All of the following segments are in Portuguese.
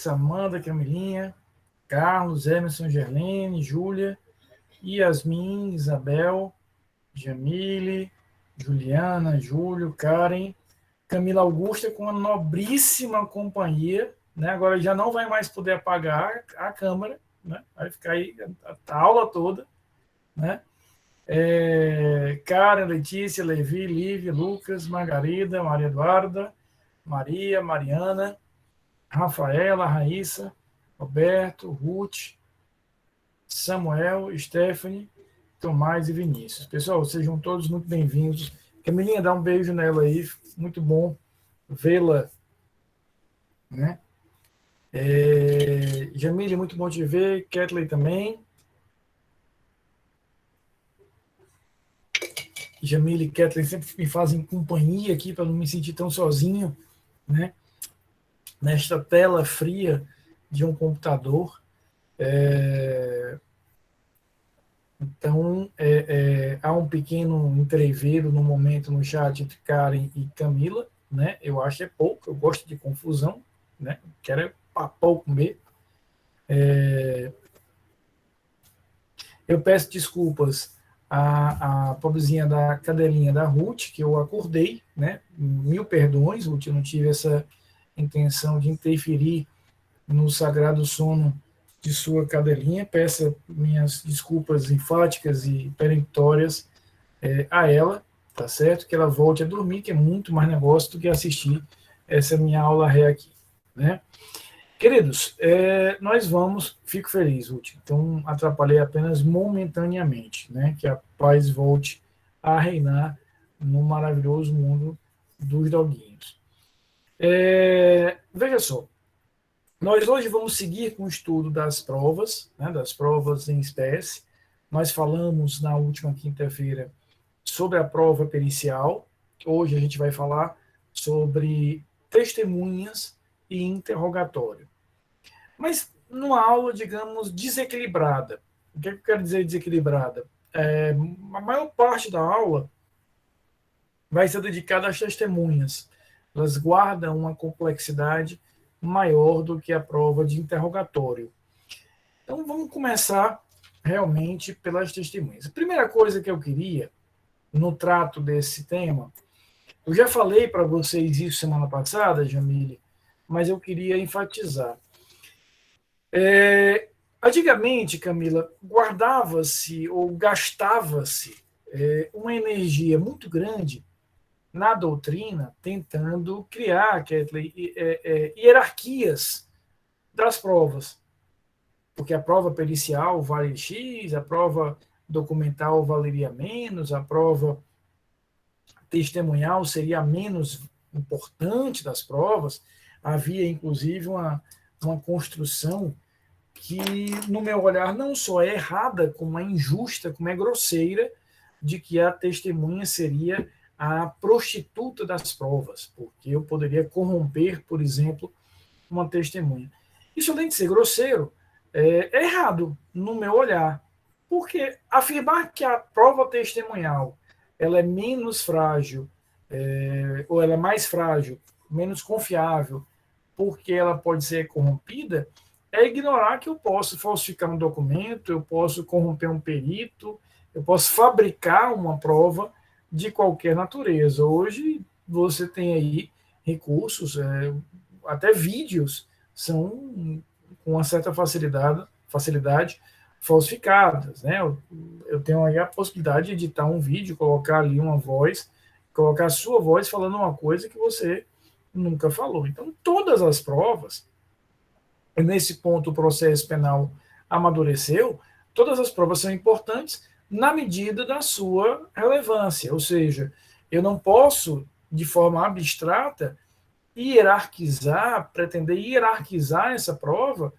Amanda, Camilinha, Carlos, Emerson, Gerlene, Júlia, Yasmin, Isabel, Jamile, Juliana, Júlio, Karen, Camila Augusta com uma nobríssima companhia, né? Agora já não vai mais poder apagar a câmera, né? Vai ficar aí a aula toda, né? Karen, Letícia, Levi, Lívia, Lucas, Margarida, Maria Eduarda, Maria, Mariana, Rafaela, Raíssa, Roberto, Ruth, Samuel, Stephanie, Tomás e Vinícius. Pessoal, sejam todos muito bem-vindos. Camilinha, dá um beijo nela aí, muito bom vê-la, né? Jamile, muito bom te ver. Kathleen também. Jamile e Kathleen sempre me fazem companhia aqui para não me sentir tão sozinho, né? Nesta tela fria de um computador. Então, há um pequeno entreveiro no momento no chat entre Karen e Camila, né? Eu acho que é pouco, eu gosto de confusão, né? Quero papão comer. Eu peço desculpas à pobrezinha da cadelinha da Ruth, que eu acordei, né? Mil perdões, Ruth, eu não tive essa intenção de interferir no sagrado sono de sua cadelinha. Peço minhas desculpas enfáticas e peremptórias a ela, tá certo? Que ela volte a dormir, que é muito mais negócio do que assistir essa minha aula ré aqui, né? Queridos, nós vamos, fico feliz, Ruth, então atrapalhei apenas momentaneamente, né? Que a paz volte a reinar no maravilhoso mundo dos doguinhos. Veja só, nós hoje vamos seguir com o estudo das provas, né, das provas em espécie. Nós falamos na última quinta-feira sobre a prova pericial. Hoje a gente vai falar sobre testemunhas e interrogatório. Mas numa aula, digamos, desequilibrada. O que eu quero dizer desequilibrada? A maior parte da aula vai ser dedicada às testemunhas. Elas guardam uma complexidade maior do que a prova de interrogatório. Então, vamos começar realmente pelas testemunhas. A primeira coisa que eu queria, no trato desse tema, eu já falei para vocês isso semana passada, Jamile, mas eu queria enfatizar. Antigamente, Camila, guardava-se ou gastava-se uma energia muito grande na doutrina, tentando criar, Kathleen, hierarquias das provas. Porque a prova pericial vale X, a prova documental valeria menos, a prova testemunhal seria a menos importante das provas. Havia, inclusive, uma construção que, no meu olhar, não só é errada, como é injusta, como é grosseira, de que a testemunha seria a prostituta das provas, porque eu poderia corromper, por exemplo, uma testemunha. Isso, além de ser grosseiro, é errado, no meu olhar, porque afirmar que a prova testemunhal ela é menos frágil, ou ela é mais frágil, menos confiável, porque ela pode ser corrompida, é ignorar que eu posso falsificar um documento, eu posso corromper um perito, eu posso fabricar uma prova de qualquer natureza. Hoje você tem aí recursos, até vídeos são com uma certa facilidade falsificadas, né? Eu tenho aí a possibilidade de editar um vídeo, colocar ali uma voz, colocar a sua voz falando uma coisa que você nunca falou. Então, todas as provas, nesse ponto o processo penal amadureceu, todas as provas são importantes na medida da sua relevância, ou seja, eu não posso, de forma abstrata, pretender hierarquizar essa prova.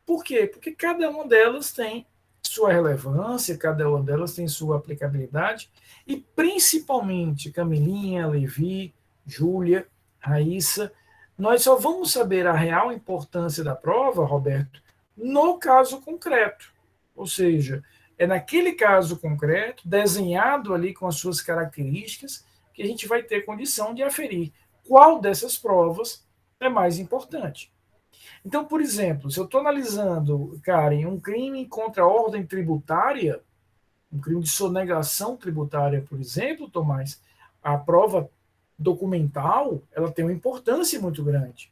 Por quê? Porque cada uma delas tem sua relevância, cada uma delas tem sua aplicabilidade, e principalmente Camilinha, Levi, Júlia, Raíssa, nós só vamos saber a real importância da prova, Roberto, no caso concreto. Ou seja, é naquele caso concreto, desenhado ali com as suas características, que a gente vai ter condição de aferir qual dessas provas é mais importante. Então, por exemplo, se eu estou analisando, Karen, um crime contra a ordem tributária, um crime de sonegação tributária, por exemplo, Tomás, a prova documental, ela tem uma importância muito grande.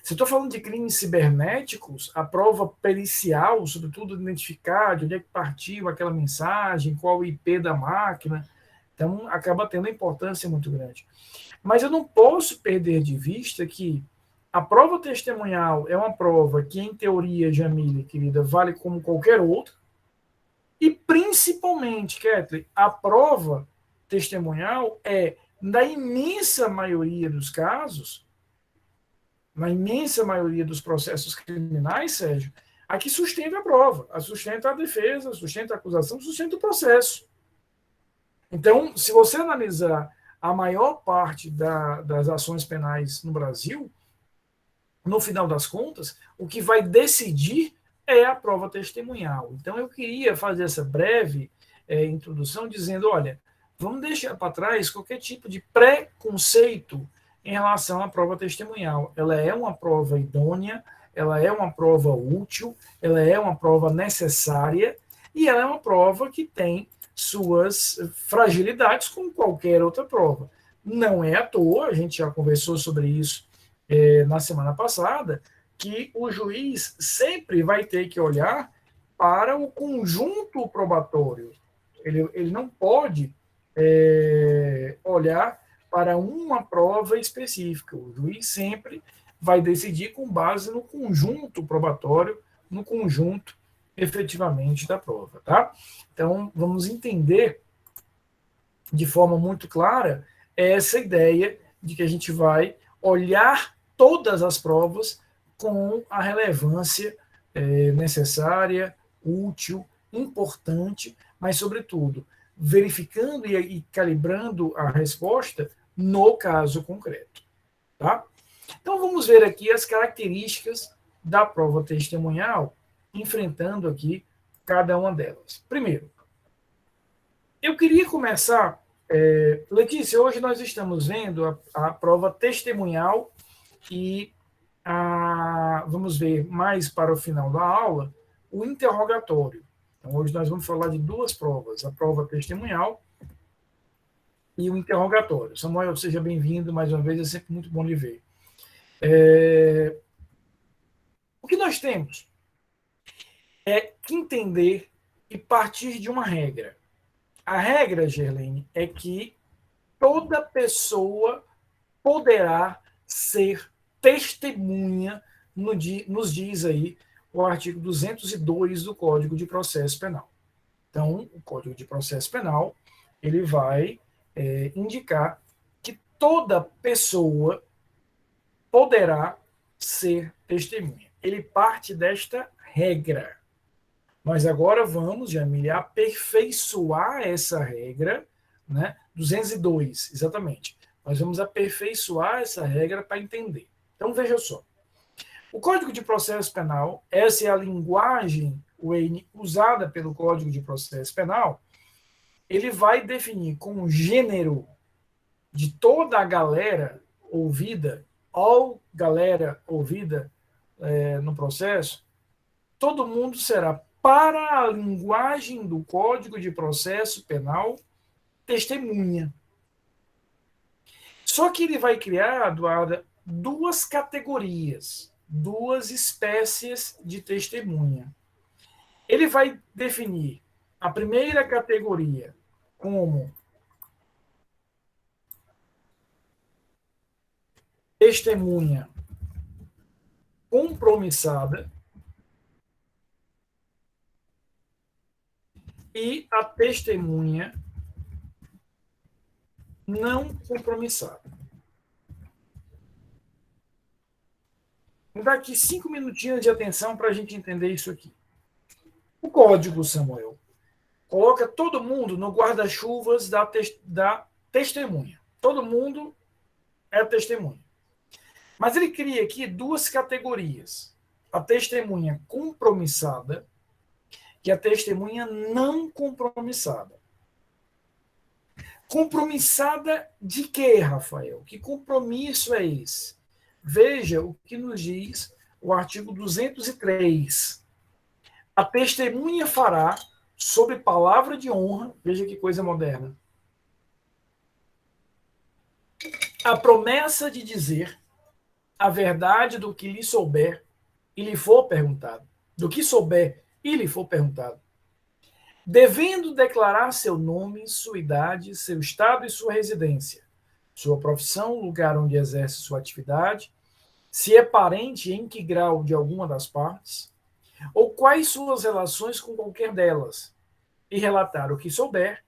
Se eu estou falando de crimes cibernéticos, a prova pericial, sobretudo identificar de onde é que partiu aquela mensagem, qual o IP da máquina, então acaba tendo uma importância muito grande. Mas eu não posso perder de vista que a prova testemunhal é uma prova que, em teoria, Jamile, querida, vale como qualquer outra, e principalmente, Kathleen, a prova testemunhal é, na imensa maioria dos casos, na imensa maioria dos processos criminais, Sérgio, a que sustenta a prova, a sustenta a defesa, sustenta a acusação, sustenta o processo. Então, se você analisar a maior parte das ações penais no Brasil, no final das contas, o que vai decidir é a prova testemunhal. Então, eu queria fazer essa breve introdução dizendo, olha, vamos deixar para trás qualquer tipo de preconceito em relação à prova testemunhal. Ela é uma prova idônea, ela é uma prova útil, ela é uma prova necessária e ela é uma prova que tem suas fragilidades como qualquer outra prova. Não é à toa, a gente já conversou sobre isso na semana passada, que o juiz sempre vai ter que olhar para o conjunto probatório. Ele não pode olhar para uma prova específica. O juiz sempre vai decidir com base no conjunto probatório, no conjunto efetivamente da prova, tá? Então, vamos entender de forma muito clara essa ideia de que a gente vai olhar todas as provas com a relevância necessária, útil, importante, mas, sobretudo, verificando e calibrando a resposta no caso concreto. Tá? Então, vamos ver aqui as características da prova testemunhal, enfrentando aqui cada uma delas. Primeiro, eu queria começar, Letícia, hoje nós estamos vendo a prova testemunhal e vamos ver mais para o final da aula o interrogatório. Então, hoje nós vamos falar de duas provas, a prova testemunhal e o interrogatório. Samuel, seja bem-vindo mais uma vez, é sempre muito bom lhe ver. O que nós temos é que entender e partir de uma regra. A regra, Gerlene, é que toda pessoa poderá ser testemunha, nos diz aí o artigo 202 do Código de Processo Penal. Então, o Código de Processo Penal, ele vai indicar que toda pessoa poderá ser testemunha. Ele parte desta regra. Nós agora vamos, Jamile, aperfeiçoar essa regra, né? 202, exatamente. Nós vamos aperfeiçoar essa regra para entender. Então, veja só. O Código de Processo Penal, essa é a linguagem usada pelo Código de Processo Penal, ele vai definir como gênero de toda a galera ouvida, all galera ouvida no processo, todo mundo será, para a linguagem do Código de Processo Penal, testemunha. Só que ele vai criar, Eduarda, duas categorias, duas espécies de testemunha. Ele vai definir a primeira categoria como testemunha compromissada e a testemunha não compromissada. Vou dar aqui 5 minutinhos de atenção para a gente entender isso aqui. O código, Samuel, coloca todo mundo no guarda-chuvas da testemunha. Todo mundo é testemunha. Mas ele cria aqui duas categorias. A testemunha compromissada e a testemunha não compromissada. Compromissada de quê, Rafael? Que compromisso é esse? Veja o que nos diz o artigo 203. A testemunha fará, sob palavra de honra, veja que coisa moderna, a promessa de dizer a verdade do que lhe souber e lhe for perguntado. Do que souber e lhe for perguntado. Devendo declarar seu nome, sua idade, seu estado e sua residência, sua profissão, lugar onde exerce sua atividade, se é parente em que grau de alguma das partes, ou quais suas relações com qualquer delas, e relatar o que souber,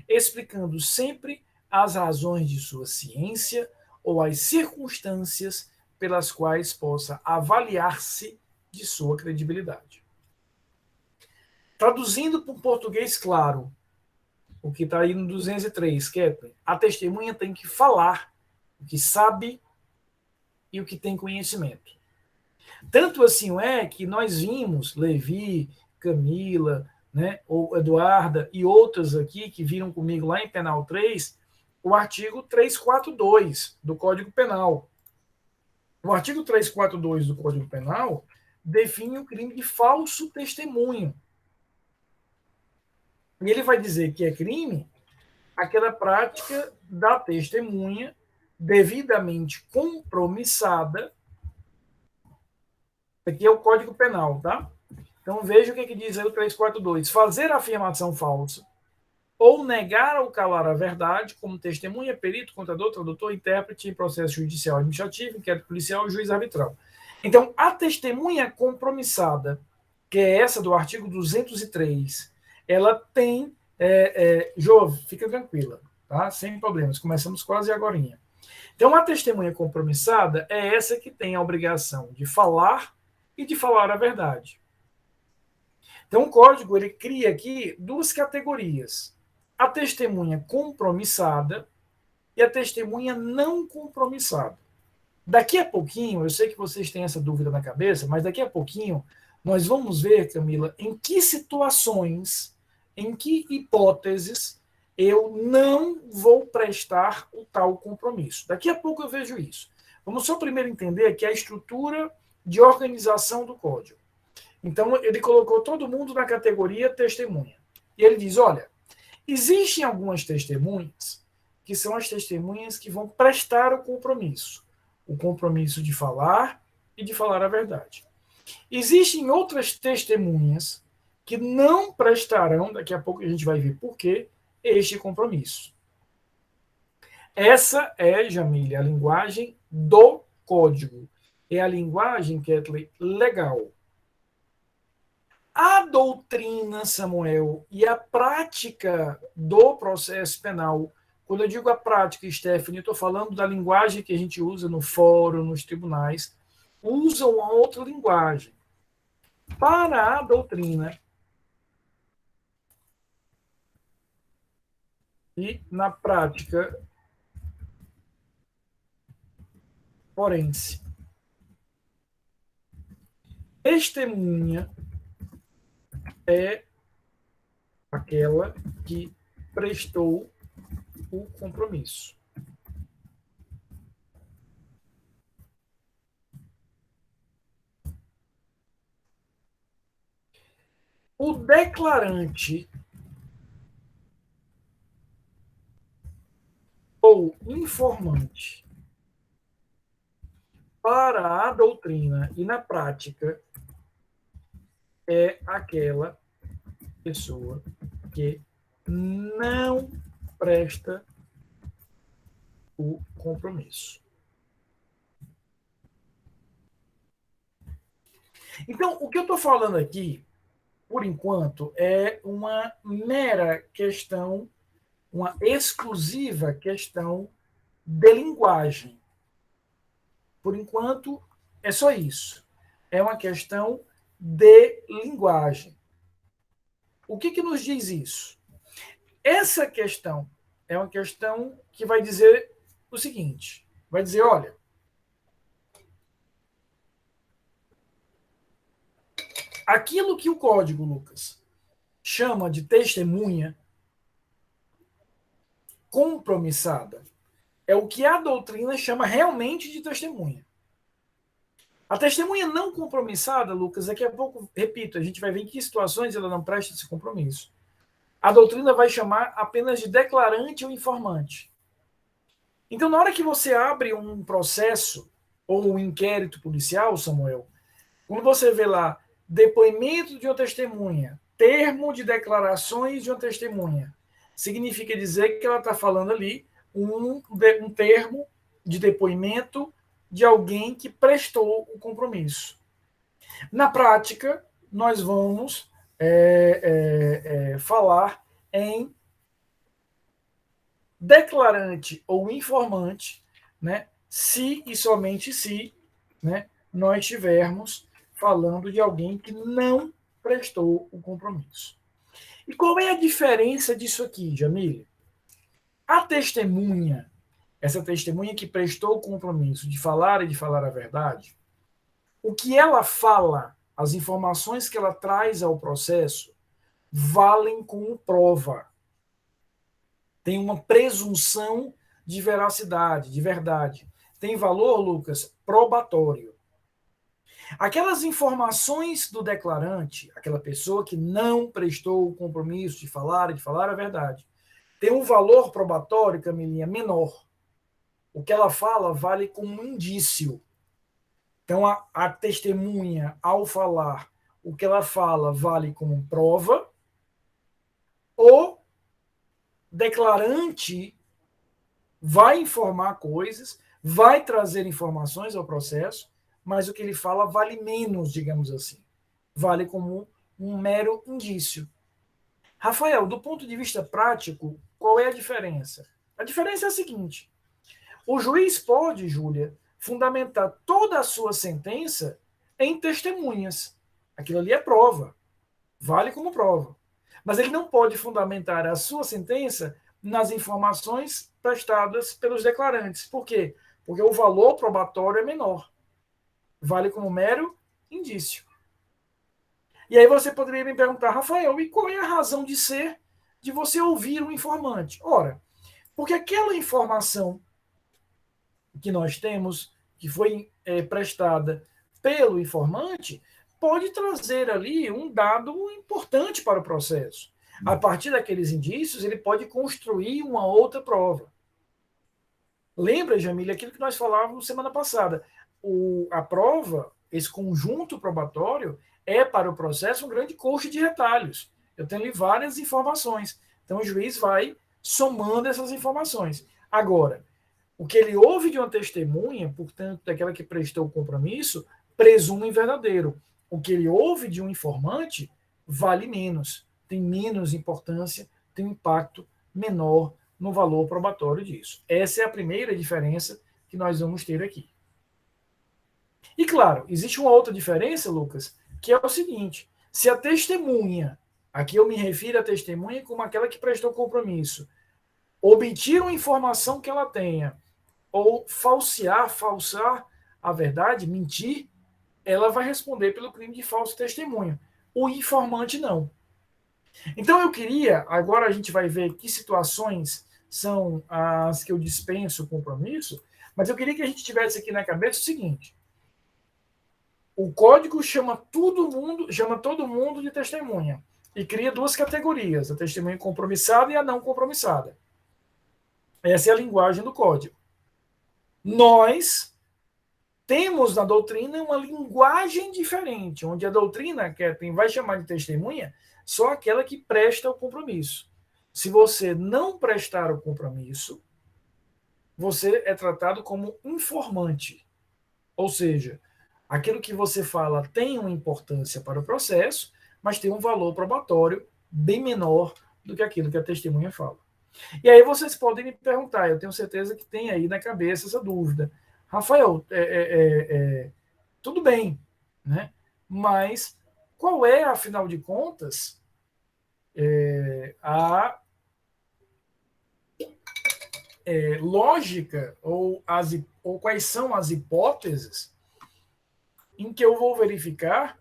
explicando sempre as razões de sua ciência ou as circunstâncias pelas quais possa avaliar-se de sua credibilidade. Traduzindo para um português claro, o que está aí no 203, Kathleen, a testemunha tem que falar o que sabe e o que tem conhecimento. Tanto assim é que nós vimos Levi, Camila, né, ou Eduarda e outras aqui que viram comigo lá em Penal 3, o artigo 342 do Código Penal. O artigo 342 do Código Penal define o crime de falso testemunho. E ele vai dizer que é crime aquela prática da testemunha devidamente compromissada. Aqui é o Código Penal, tá? Então veja o que diz aí o 342. Fazer afirmação falsa ou negar ou calar a verdade como testemunha, perito, contador, tradutor, intérprete em processo judicial administrativo, inquérito policial e juiz arbitral. Então, a testemunha compromissada, que é essa do artigo 203, ela tem... Jô, fica tranquila, tá? Sem problemas. Começamos quase agorinha. Então, a testemunha compromissada é essa que tem a obrigação de falar e de falar a verdade. Então, o código ele cria aqui duas categorias: a testemunha compromissada e a testemunha não compromissada. Daqui a pouquinho, eu sei que vocês têm essa dúvida na cabeça, mas daqui a pouquinho nós vamos ver, Camila, em que situações, em que hipóteses eu não vou prestar o tal compromisso. Daqui a pouco eu vejo isso. Vamos só primeiro entender que a estrutura de organização do código. Então, ele colocou todo mundo na categoria testemunha. E ele diz, olha, existem algumas testemunhas que são as testemunhas que vão prestar o compromisso de falar e de falar a verdade. Existem outras testemunhas que não prestarão, daqui a pouco a gente vai ver por quê, este compromisso. Essa é, Jamile, a linguagem do código. É a linguagem, Kathleen, legal. A doutrina, Samuel, e a prática do processo penal, quando eu digo a prática, Stephanie, eu estou falando da linguagem que a gente usa no fórum, nos tribunais, usam uma outra linguagem. Para a doutrina e na prática forense, testemunha é aquela que prestou o compromisso. O declarante ou informante para a doutrina e na prática é aquela pessoa que não presta o compromisso. Então, o que eu estou falando aqui, por enquanto, é uma mera questão, uma exclusiva questão de linguagem. Por enquanto, é só isso. É uma questão de linguagem. O que nos diz isso? Essa questão é uma questão que vai dizer o seguinte: vai dizer, olha, aquilo que o código, Lucas, chama de testemunha compromissada é o que a doutrina chama realmente de testemunha. A testemunha não compromissada, Lucas, daqui a pouco, repito, a gente vai ver em que situações ela não presta esse compromisso. A doutrina vai chamar apenas de declarante ou informante. Então, na hora que você abre um processo ou um inquérito policial, Samuel, quando você vê lá depoimento de uma testemunha, termo de declarações de uma testemunha, significa dizer que ela está falando ali um termo de depoimento de alguém que prestou o compromisso. Na prática, nós vamos falar em declarante ou informante, né, se e somente se, né, nós estivermos falando de alguém que não prestou o compromisso. E qual é a diferença disso aqui, Jamile? A testemunha, essa testemunha que prestou o compromisso de falar e de falar a verdade, o que ela fala, as informações que ela traz ao processo, valem como prova. Tem uma presunção de veracidade, de verdade. Tem valor, Lucas, probatório. Aquelas informações do declarante, aquela pessoa que não prestou o compromisso de falar a verdade, tem um valor probatório, Camilinha, menor. O que ela fala vale como um indício. Então, a testemunha, ao falar, o que ela fala vale como prova. O declarante vai informar coisas, vai trazer informações ao processo, mas o que ele fala vale menos, digamos assim. Vale como um mero indício. Rafael, do ponto de vista prático, qual é a diferença? A diferença é a seguinte: o juiz pode, Júlia, fundamentar toda a sua sentença em testemunhas. Aquilo ali é prova, vale como prova. Mas ele não pode fundamentar a sua sentença nas informações prestadas pelos declarantes. Por quê? Porque o valor probatório é menor. Vale como mero indício. E aí você poderia me perguntar, Rafael, e qual é a razão de ser de você ouvir um informante? Ora, porque aquela informação que nós temos, que foi prestada pelo informante, pode trazer ali um dado importante para o processo. A partir daqueles indícios, ele pode construir uma outra prova. Lembra, Jamília, aquilo que nós falávamos semana passada. A prova, esse conjunto probatório, é para o processo um grande coxo de retalhos. Eu tenho ali várias informações. Então, o juiz vai somando essas informações. Agora, o que ele ouve de uma testemunha, portanto, daquela que prestou o compromisso, presume verdadeiro. O que ele ouve de um informante vale menos, tem menos importância, tem um impacto menor no valor probatório disso. Essa é a primeira diferença que nós vamos ter aqui. E claro, existe uma outra diferença, Lucas, que é o seguinte: se a testemunha, aqui eu me refiro à testemunha como aquela que prestou compromisso, obter uma informação que ela tenha, ou falsar a verdade, mentir, ela vai responder pelo crime de falso testemunho. O informante não. Então eu queria, agora a gente vai ver que situações são as que eu dispenso o compromisso, mas eu queria que a gente tivesse aqui na cabeça o seguinte: o código chama todo mundo de testemunha e cria duas categorias, a testemunha compromissada e a não compromissada. Essa é a linguagem do código. Nós temos na doutrina uma linguagem diferente, onde a doutrina, Kathleen, vai chamar de testemunha só aquela que presta o compromisso. Se você não prestar o compromisso, você é tratado como informante. Ou seja, aquilo que você fala tem uma importância para o processo, mas tem um valor probatório bem menor do que aquilo que a testemunha fala. E aí vocês podem me perguntar, eu tenho certeza que tem aí na cabeça essa dúvida. Rafael, tudo bem, né? Mas qual é, afinal de contas, a lógica ou quais são as hipóteses em que eu vou verificar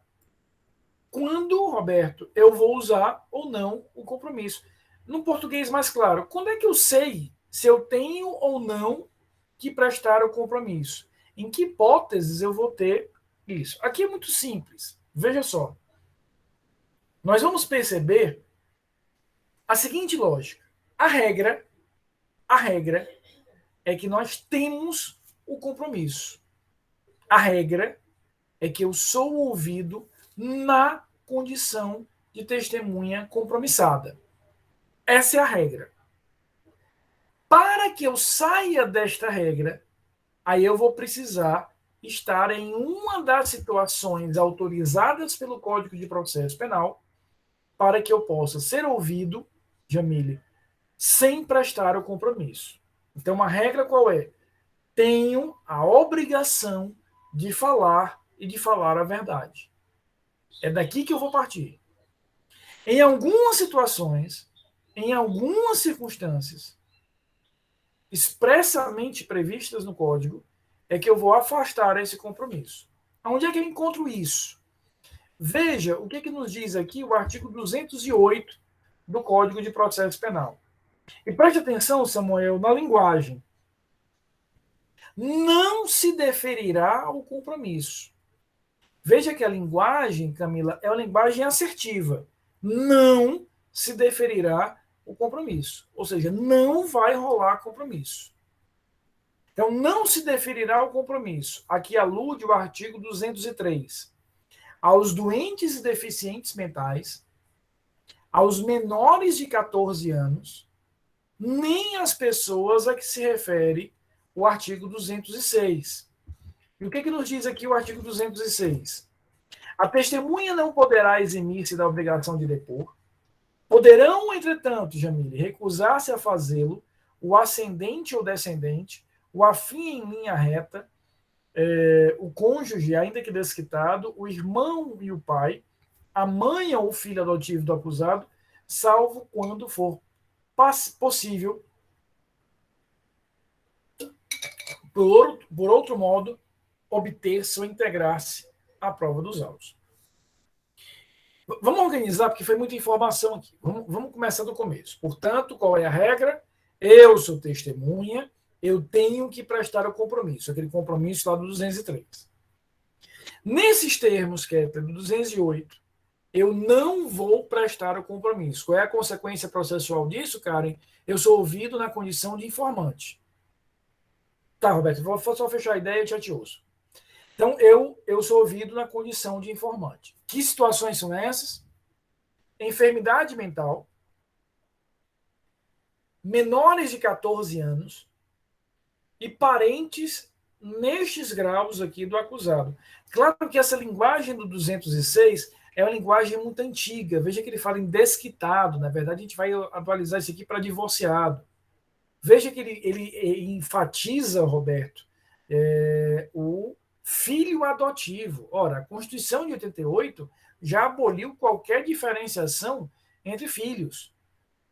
quando, Roberto, eu vou usar ou não o compromisso? No português mais claro, quando é que eu sei se eu tenho ou não que prestar o compromisso? Em que hipóteses eu vou ter Isso. Aqui é muito simples. Veja só. Nós vamos perceber a seguinte lógica. A regra é que nós temos o compromisso. A regra é que eu sou ouvido na condição de testemunha compromissada. Essa é a regra. Para que eu saia desta regra, aí eu vou precisar estar em uma das situações autorizadas pelo Código de Processo Penal para que eu possa ser ouvido, Jamile, sem prestar o compromisso. Então, a regra qual é? Tenho a obrigação de falar e de falar a verdade. É daqui que eu vou partir. Em algumas situações, em algumas circunstâncias, expressamente previstas no Código, é que eu vou afastar esse compromisso. Onde é que eu encontro isso? Veja o que nos diz aqui o artigo 208 do Código de Processo Penal. E preste atenção, Samuel, na linguagem. Não se deferirá o compromisso. Veja que a linguagem, Camila, é uma linguagem assertiva. Não se deferirá o compromisso. Ou seja, não vai rolar compromisso. Então, não se deferirá o compromisso. Aqui alude o artigo 203. Aos doentes e deficientes mentais, aos menores de 14 anos, nem às pessoas a que se refere o artigo 206. E o que nos diz aqui o artigo 206? A testemunha não poderá eximir-se da obrigação de depor. Poderão, entretanto, Jamile, recusar-se a fazê-lo o ascendente ou descendente, o afim em linha reta, o cônjuge, ainda que desquitado, o irmão e o pai, a mãe ou o filho adotivo do acusado, salvo quando for possível, por outro modo, obter-se ou integrar-se à prova dos autos. Vamos organizar, porque foi muita informação aqui. Vamos começar do começo. Portanto, qual é a regra? Eu sou testemunha, eu tenho que prestar o compromisso, aquele compromisso lá do 203. Nesses termos, que é do 208, eu não vou prestar o compromisso. Qual é a consequência processual disso, Karen? Eu sou ouvido na condição de informante. Tá, Roberto, vou só fechar a ideia e já te ouço. Então, eu sou ouvido na condição de informante. Que situações são essas? Enfermidade mental, menores de 14 anos e parentes nestes graus aqui do acusado. Claro que essa linguagem do 206 é uma linguagem muito antiga. Veja que ele fala em desquitado. Na verdade, a gente vai atualizar isso aqui para divorciado. Veja que ele enfatiza, Roberto, o filho adotivo. Ora, a Constituição de 88 já aboliu qualquer diferenciação entre filhos.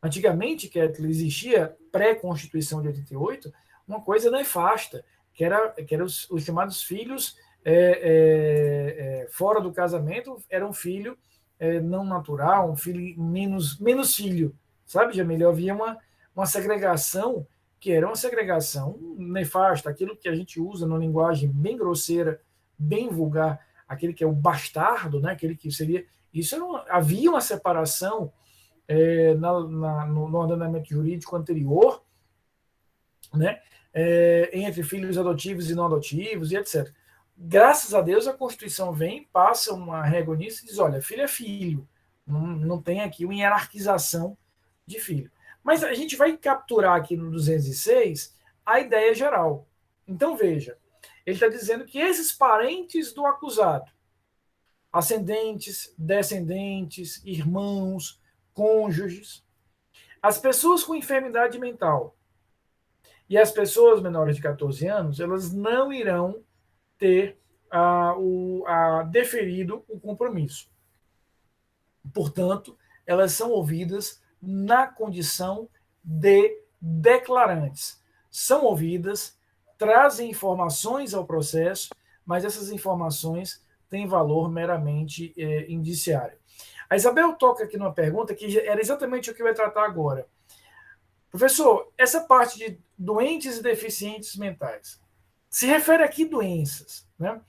Antigamente, que existia pré-Constituição de 88, uma coisa nefasta, que era os chamados filhos fora do casamento, era um filho não natural, um filho menos filho, sabe, Jamil? Havia uma segregação que era uma segregação nefasta, aquilo que a gente usa numa linguagem bem grosseira, bem vulgar, aquele que é o bastardo, né? Aquele que seria... havia uma separação no ordenamento jurídico anterior, né? Entre filhos adotivos e não adotivos e etc. Graças a Deus a Constituição vem, passa uma régua nisso e diz, olha, filho é filho, não tem aqui uma hierarquização de filho. Mas a gente vai capturar aqui no 206 a ideia geral. Então, veja, ele está dizendo que esses parentes do acusado, ascendentes, descendentes, irmãos, cônjuges, as pessoas com enfermidade mental e as pessoas menores de 14 anos, elas não irão ter deferido o compromisso. Portanto, elas são ouvidas na condição de declarantes. São ouvidas, trazem informações ao processo, mas essas informações têm valor meramente indiciário. A Isabel toca aqui numa pergunta que era exatamente o que eu ia tratar agora. Professor, essa parte de doentes e deficientes mentais se refere aqui a doenças, né?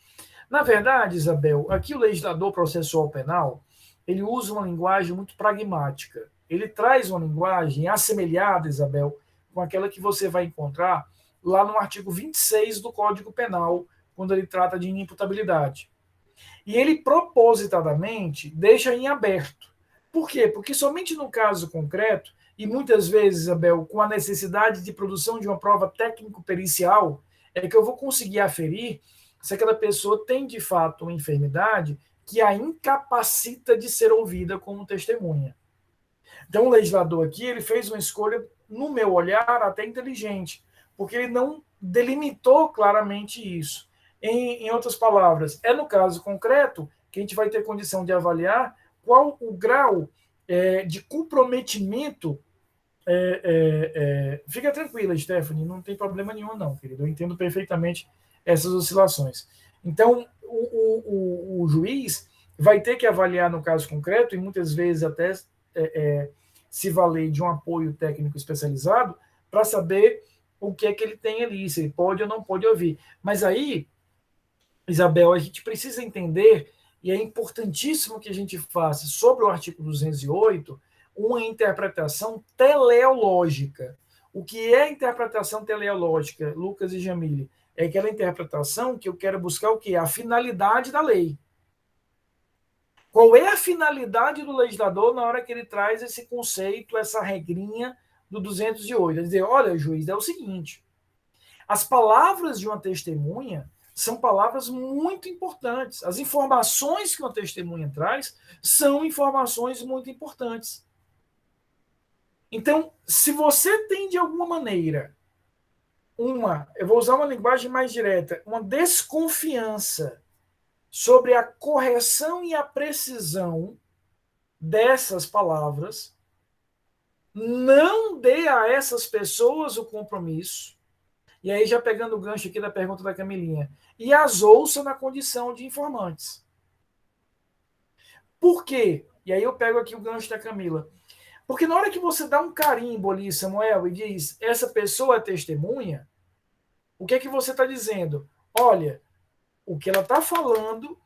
Na verdade, Isabel, aqui o legislador processual penal, ele usa uma linguagem muito pragmática. Ele traz uma linguagem assemelhada, Isabel, com aquela que você vai encontrar lá no artigo 26 do Código Penal, quando ele trata de inimputabilidade. E ele propositadamente deixa em aberto. Por quê? Porque somente no caso concreto, e muitas vezes, Isabel, com a necessidade de produção de uma prova técnico-pericial, é que eu vou conseguir aferir se aquela pessoa tem de fato uma enfermidade que a incapacita de ser ouvida como testemunha. Então, o legislador aqui ele fez uma escolha, no meu olhar, até inteligente, porque ele não delimitou claramente isso. Em outras palavras, é no caso concreto que a gente vai ter condição de avaliar qual o grau de comprometimento. Fica tranquila, Stephanie, não tem problema nenhum, não, querido. Eu entendo perfeitamente essas oscilações. Então, o juiz vai ter que avaliar no caso concreto, e muitas vezes até se valer de um apoio técnico especializado, para saber o que é que ele tem ali, se ele pode ou não pode ouvir. Mas aí, Isabel, a gente precisa entender, e é importantíssimo que a gente faça sobre o artigo 208 uma interpretação teleológica. O que é interpretação teleológica, Lucas e Jamile? É aquela interpretação que eu quero buscar o quê? A finalidade da lei. Qual é a finalidade do legislador na hora que ele traz esse conceito, essa regrinha do 208? É dizer, olha, juiz, é o seguinte, as palavras de uma testemunha são palavras muito importantes. As informações que uma testemunha traz são informações muito importantes. Então, se você tem de alguma maneira eu vou usar uma linguagem mais direta, uma desconfiança sobre a correção e a precisão dessas palavras, não dê a essas pessoas o compromisso, e aí já pegando o gancho aqui da pergunta da Camilinha, e as ouça na condição de informantes. Por quê? E aí eu pego aqui o gancho da Camila. Porque na hora que você dá um carimbo ali, Samuel, e diz, essa pessoa é testemunha, o que é que você está dizendo? Olha, o que ela está falando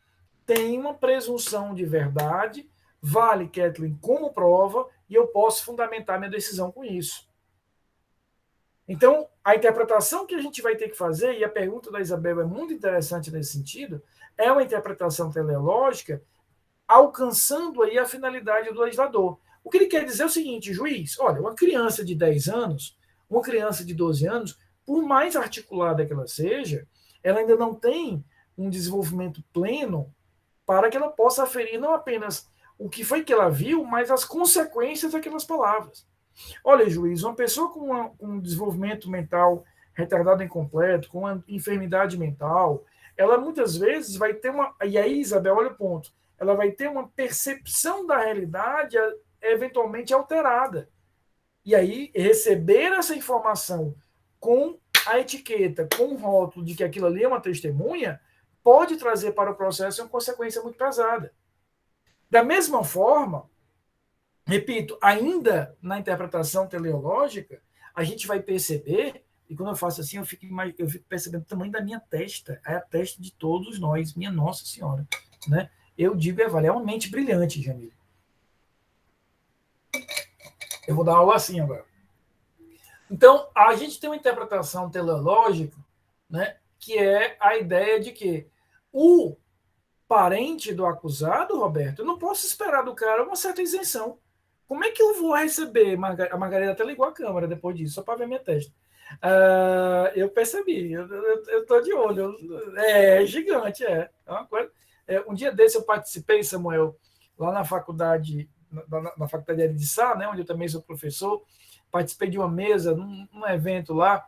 tem uma presunção de verdade, vale, Kathleen, como prova, e eu posso fundamentar minha decisão com isso. Então, a interpretação que a gente vai ter que fazer, e a pergunta da Isabel é muito interessante nesse sentido, é uma interpretação teleológica alcançando aí a finalidade do legislador. O que ele quer dizer é o seguinte, juiz, olha, uma criança de 10 anos, uma criança de 12 anos, por mais articulada que ela seja, ela ainda não tem um desenvolvimento pleno para que ela possa aferir não apenas o que foi que ela viu, mas as consequências daquelas palavras. Olha, juiz, uma pessoa com um desenvolvimento mental retardado incompleto, com uma enfermidade mental, ela muitas vezes vai ter uma. E aí, Isabel, olha o ponto. Ela vai ter uma percepção da realidade eventualmente alterada. E aí, receber essa informação com a etiqueta, com o rótulo de que aquilo ali é uma testemunha, pode trazer para o processo uma consequência muito pesada. Da mesma forma, repito, ainda na interpretação teleológica, a gente vai perceber, e quando eu faço assim, eu fico percebendo o tamanho da minha testa, é a testa de todos nós, minha Nossa Senhora. Né? Eu digo, é uma mente brilhante, Jamil. Eu vou dar aula assim agora. Então, a gente tem uma interpretação teleológica, né, que é a ideia de que o parente do acusado, Roberto, eu não posso esperar do cara uma certa isenção. Como é que eu vou receber? A Margarida até ligou a câmera depois disso, só para ver minha testa. Eu percebi, eu tô de olho. É gigante, é uma coisa. Um dia desse eu participei, Samuel, lá na faculdade, na faculdade de Sá, né, onde eu também sou professor, participei de uma mesa, num evento lá.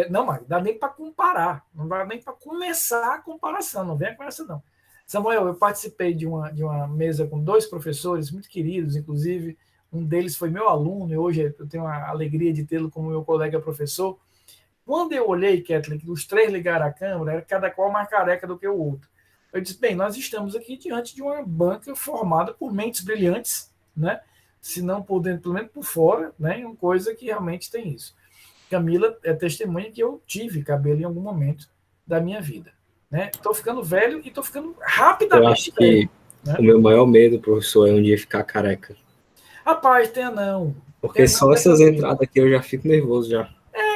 Não, mas dá nem para comparar, não dá nem para começar a comparação, não venha com essa, não. Samuel, eu participei de uma mesa com 2 professores muito queridos, inclusive um deles foi meu aluno, e hoje eu tenho a alegria de tê-lo como meu colega professor. Quando eu olhei, Kathleen, que os 3 ligaram a câmera, era cada qual mais careca do que o outro. Eu disse, bem, nós estamos aqui diante de uma banca formada por mentes brilhantes, né? Se não por dentro, pelo menos por fora, né? Uma coisa que realmente tem isso. Camila é testemunha que eu tive cabelo em algum momento da minha vida. né? Estou ficando velho e estou ficando Eu acho rapidamente velho. que Né? o meu maior medo, professor, é um dia ficar careca. Rapaz, Porque tenha não, só que é essas tranquilo. entradas aqui eu já fico nervoso já.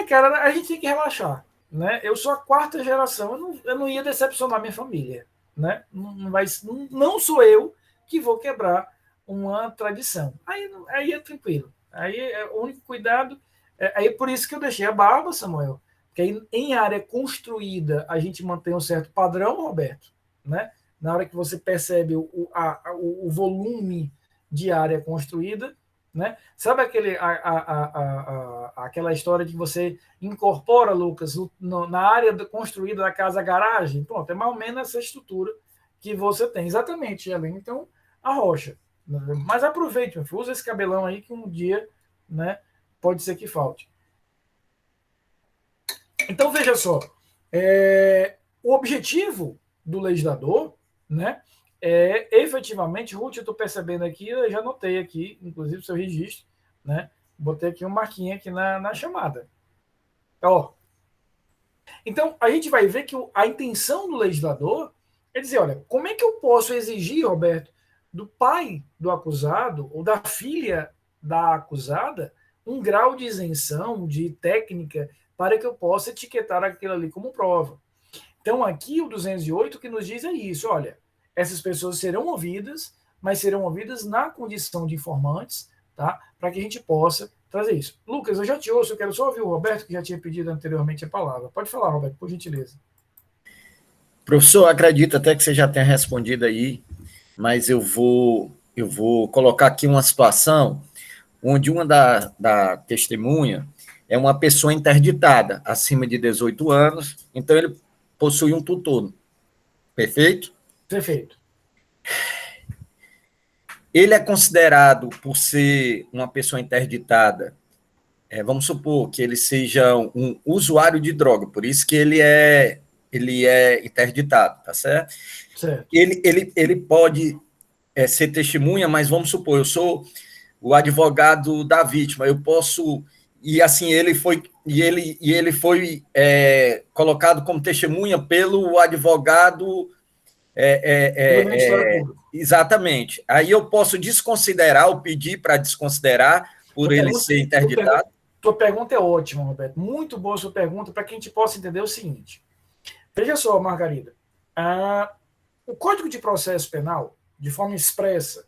Cara, a gente tem que relaxar, né? Eu sou a quarta geração, eu não ia decepcionar minha família, né? Não sou eu que vou quebrar uma tradição. Aí é tranquilo. Aí é o único cuidado. Aí por isso que eu deixei a barba, Samuel. Porque aí, em área construída a gente mantém um certo padrão, Roberto, né? Na hora que você percebe o volume de área construída, né? Sabe aquela história de que você incorpora, Lucas, na área construída da casa garagem? Pronto, é mais ou menos essa estrutura que você tem. Exatamente, Helena. Então, a rocha. Mas aproveite, meu filho, usa esse cabelão aí que um dia, né, pode ser que falte. Então, veja só, o objetivo do legislador, né, efetivamente, Ruth, eu estou percebendo aqui, eu já notei aqui, inclusive, o seu registro, né, botei aqui uma marquinha aqui na chamada. Ó, então, a gente vai ver que a intenção do legislador é dizer, olha, como é que eu posso exigir, Roberto, do pai do acusado ou da filha da acusada um grau de isenção, de técnica, para que eu possa etiquetar aquilo ali como prova. Então, aqui o 208 que nos diz é isso, olha, essas pessoas serão ouvidas, mas serão ouvidas na condição de informantes, tá? Para que a gente possa trazer isso. Lucas, eu já te ouço, eu quero só ouvir o Roberto, que já tinha pedido anteriormente a palavra. Pode falar, Roberto, por gentileza. Professor, acredito até que você já tenha respondido aí, mas eu vou colocar aqui uma situação onde uma da testemunha é uma pessoa interditada, acima de 18 anos, então ele possui um tutor, perfeito? Perfeito. Ele é considerado, por ser uma pessoa interditada, vamos supor que ele seja um usuário de droga, por isso que ele é interditado, tá certo? Certo. Ele pode ser testemunha, mas vamos supor, eu sou o advogado da vítima, eu posso e assim ele foi colocado como testemunha pelo advogado Pelo Ministério Público. exatamente. Aí eu posso desconsiderar ou pedir para desconsiderar por Tua ele pergunta, ser tua pergunta, interditado. tua pergunta é ótima, Roberto. Muito boa sua pergunta para que a gente possa entender o seguinte. Veja só, Margarida. O Código de Processo Penal, de forma expressa,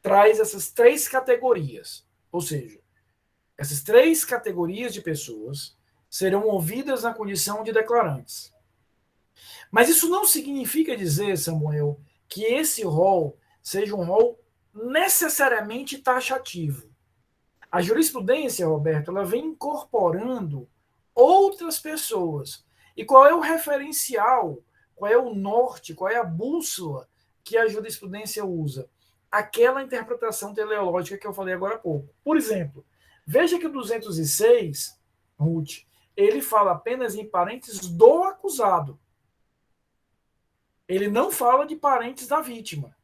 traz essas três categorias. Ou seja, essas três categorias de pessoas serão ouvidas na condição de declarantes. Mas isso não significa dizer, Samuel, que esse rol seja um rol necessariamente taxativo. A jurisprudência, Roberto, ela vem incorporando outras pessoas. E qual é o referencial, qual é o norte, qual é a bússola que a jurisprudência usa? Aquela interpretação teleológica que eu falei agora há pouco. Por exemplo, veja que o 206, Ruth, ele fala apenas em parentes do acusado. Ele não fala de parentes da vítima.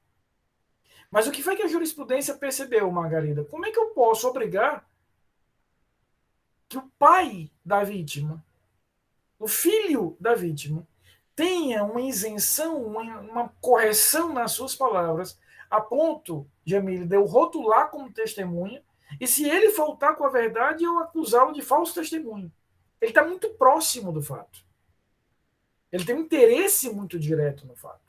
Mas o que foi que a jurisprudência percebeu, Margarida? Como é que eu posso obrigar que o pai da vítima, o filho da vítima, tenha uma isenção, uma correção nas suas palavras, a ponto, Jamile, de eu rotular como testemunha, e se ele faltar com a verdade, eu acusá-lo de falso testemunho. Ele está muito próximo do fato. Ele tem um interesse muito direto no fato.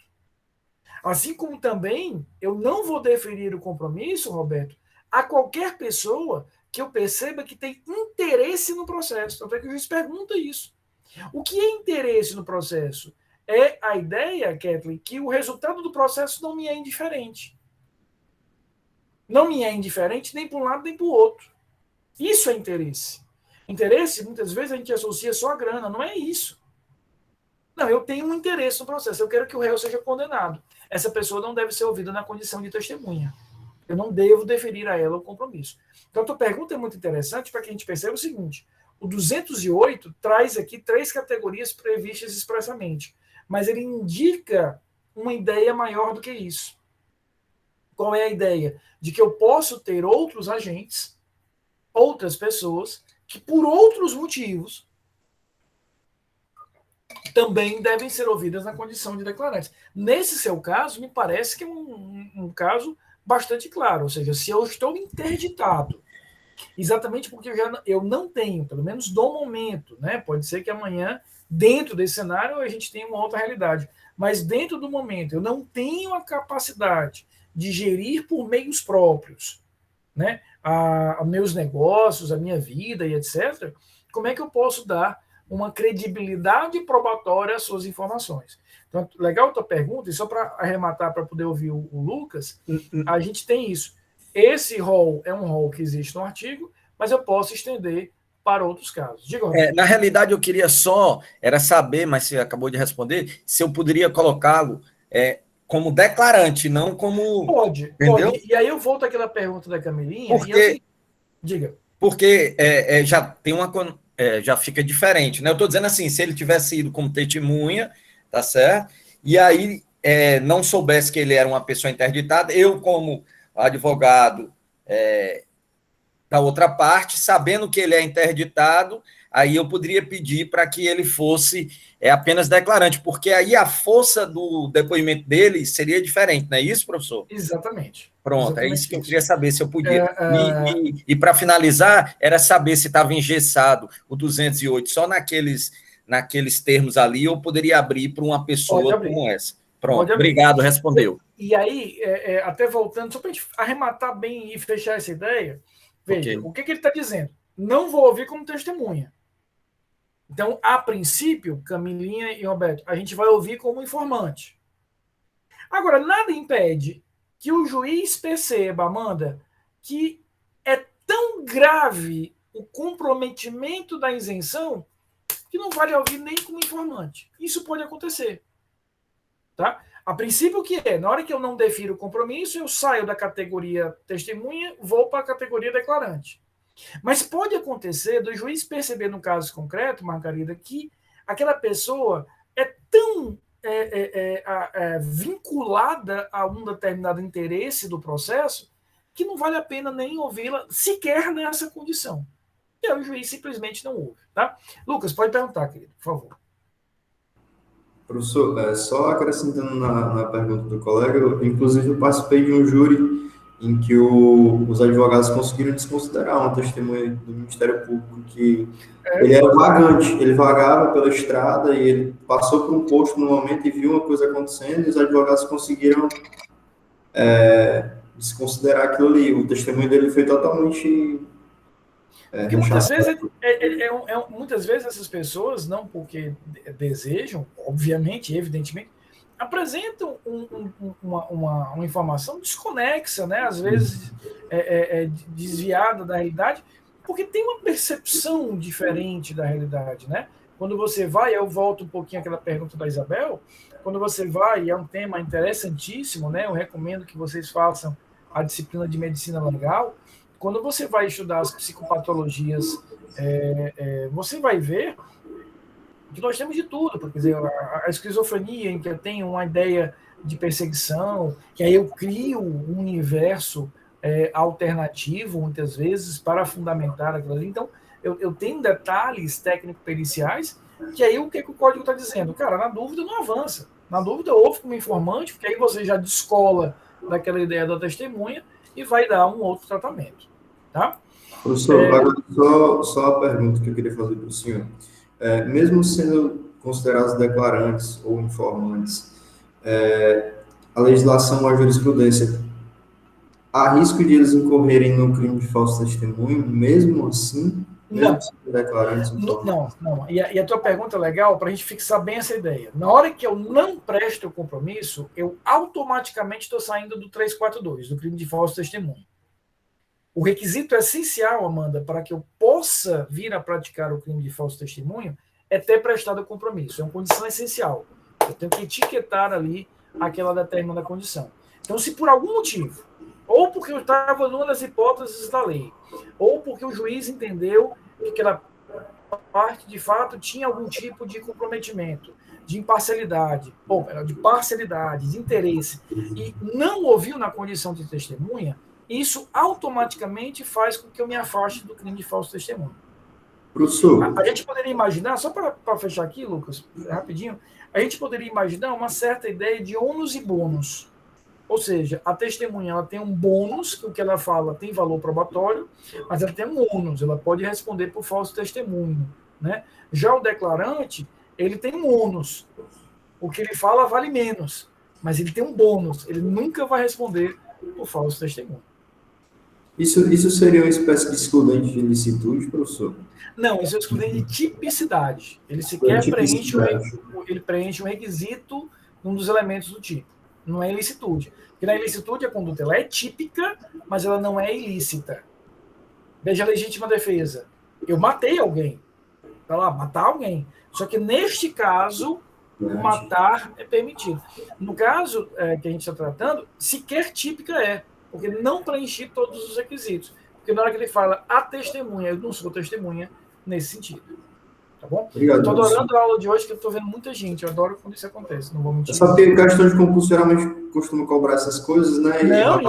Assim como também eu não vou deferir o compromisso, Roberto, a qualquer pessoa que eu perceba que tem interesse no processo. Tanto é que o juiz pergunta isso. O que é interesse no processo? É a ideia, Kathleen, que o resultado do processo não me é indiferente. Não me é indiferente nem para um lado nem para o outro. Isso é interesse. Interesse, muitas vezes, a gente associa só a grana. Não é isso. Não, eu tenho um interesse no processo. Eu quero que o réu seja condenado. Essa pessoa não deve ser ouvida na condição de testemunha. Eu não devo deferir a ela o compromisso. Então, a tua pergunta é muito interessante para que a gente perceba o seguinte: o 208 traz aqui três categorias previstas expressamente, mas ele indica uma ideia maior do que isso. Qual é a ideia? De que eu posso ter outros agentes, outras pessoas, que por outros motivos também devem ser ouvidas na condição de declarantes. Nesse seu caso, me parece que é um caso bastante claro, ou seja, se eu estou interditado, exatamente porque eu não tenho, pelo menos do momento, né? Pode ser que amanhã, dentro desse cenário, a gente tenha uma outra realidade, mas dentro do momento, eu não tenho a capacidade de gerir por meios próprios, né? A meus negócios, a minha vida e etc., como é que eu posso dar uma credibilidade probatória às suas informações? Então, legal a tua pergunta, e só para arrematar, para poder ouvir o Lucas, a gente tem isso. Esse rol é um rol que existe no artigo, mas eu posso estender para outros casos. Diga, Na realidade, eu queria só era saber, mas você acabou de responder, se eu poderia colocá-lo como declarante, não como... Pode. E aí eu volto àquela pergunta da Camilinha. Porque, diga. Porque já tem já fica diferente, né? Eu estou dizendo assim, se ele tivesse ido como testemunha, tá certo? E aí não soubesse que ele era uma pessoa interditada, eu, como advogado da outra parte, sabendo que ele é interditado, aí eu poderia pedir para que ele fosse apenas declarante, porque aí a força do depoimento dele seria diferente, não é isso, professor? Exatamente. Pronto, exatamente é isso que eu queria saber, se eu podia. E para finalizar, era saber se estava engessado o 208 só naqueles termos ali, ou poderia abrir para uma pessoa como essa. Pronto, obrigado, respondeu. E aí, até voltando, só para a gente arrematar bem e fechar essa ideia, veja, o que ele está dizendo? Não vou ouvir como testemunha. Então, a princípio, Camilinha e Roberto, a gente vai ouvir como informante. Agora, nada impede que o juiz perceba, Amanda, que é tão grave o comprometimento da isenção que não vale ouvir nem como informante. Isso pode acontecer. Tá? A princípio, o que é? Na hora que eu não defiro o compromisso, eu saio da categoria testemunha, vou para a categoria declarante. Mas pode acontecer do juiz perceber, no caso concreto, Margarida, que aquela pessoa é tão vinculada a um determinado interesse do processo que não vale a pena nem ouvi-la sequer nessa condição. E aí o juiz simplesmente não ouve. Tá? Lucas, pode perguntar, querido, por favor. Professor, só acrescentando na pergunta do colega, inclusive eu participei de um júri em que os advogados conseguiram desconsiderar uma testemunha do Ministério Público que ele era vagante, ele vagava pela estrada e ele passou por um posto no momento e viu uma coisa acontecendo e os advogados conseguiram desconsiderar aquilo ali. O testemunho dele foi totalmente... Porque muitas vezes essas pessoas, não porque desejam, obviamente, evidentemente, apresentam uma informação desconexa, né? Às vezes desviada da realidade, porque tem uma percepção diferente da realidade, né? Quando você vai, eu volto um pouquinho àquela pergunta da Isabel, quando você vai, é um tema interessantíssimo, né? Eu recomendo que vocês façam a disciplina de medicina legal. Quando você vai estudar as psicopatologias, você vai ver que nós temos de tudo, por exemplo, a esquizofrenia, em que eu tenho uma ideia de perseguição, que aí eu crio um universo alternativo, muitas vezes, para fundamentar aquilo ali. Então, eu tenho detalhes técnico-periciais, que aí o que o código está dizendo? Cara, na dúvida não avança. Na dúvida, ouve como informante, porque aí você já descola daquela ideia da testemunha e vai dar um outro tratamento. Tá? Professor, agora só a pergunta que eu queria fazer para o senhor. Mesmo sendo considerados declarantes ou informantes, a legislação, a jurisprudência, há risco de eles incorrerem no crime de falso testemunho, mesmo assim? Mesmo sendo declarantes? Não. E a tua pergunta é legal para a gente fixar bem essa ideia. Na hora que eu não presto o compromisso, eu automaticamente estou saindo do 342, do crime de falso testemunho. O requisito essencial, Amanda, para que eu possa vir a praticar o crime de falso testemunho é ter prestado o compromisso. É uma condição essencial. Eu tenho que etiquetar ali aquela determinada condição. Então, se por algum motivo, ou porque eu estava numa das hipóteses da lei, ou porque o juiz entendeu que aquela parte, de fato, tinha algum tipo de comprometimento, de imparcialidade, de parcialidade, de interesse, e não ouviu na condição de testemunha, isso automaticamente faz com que eu me afaste do crime de falso testemunho. Professor, A gente poderia imaginar, só para fechar aqui, Lucas, rapidinho, a gente poderia imaginar uma certa ideia de ônus e bônus. Ou seja, a testemunha ela tem um bônus, que o que ela fala tem valor probatório, mas ela tem um ônus, ela pode responder por falso testemunho. Né? Já o declarante, ele tem um ônus. O que ele fala vale menos, mas ele tem um bônus, ele nunca vai responder por falso testemunho. isso seria uma espécie de excludente de ilicitude, professor? Não, isso é excludente de tipicidade. Ele De sequer tipicidade. preenche o requisito um dos elementos do tipo. Não é ilicitude. Porque na ilicitude a conduta ela é típica, mas ela não é ilícita. Veja a legítima defesa. Eu matei alguém. Tá lá, matar alguém. Só que neste caso, matar é permitido. No caso que a gente está tratando, sequer típica é, porque não preenche todos os requisitos. Porque na hora que ele fala a testemunha, eu não sou testemunha nesse sentido. Tá bom? Obrigado, Estou professor. adorando a aula de hoje, que eu estou vendo muita gente. Eu adoro quando isso acontece, não vou É mentir. só porque questão de concurso geralmente costuma cobrar essas coisas, né? Não,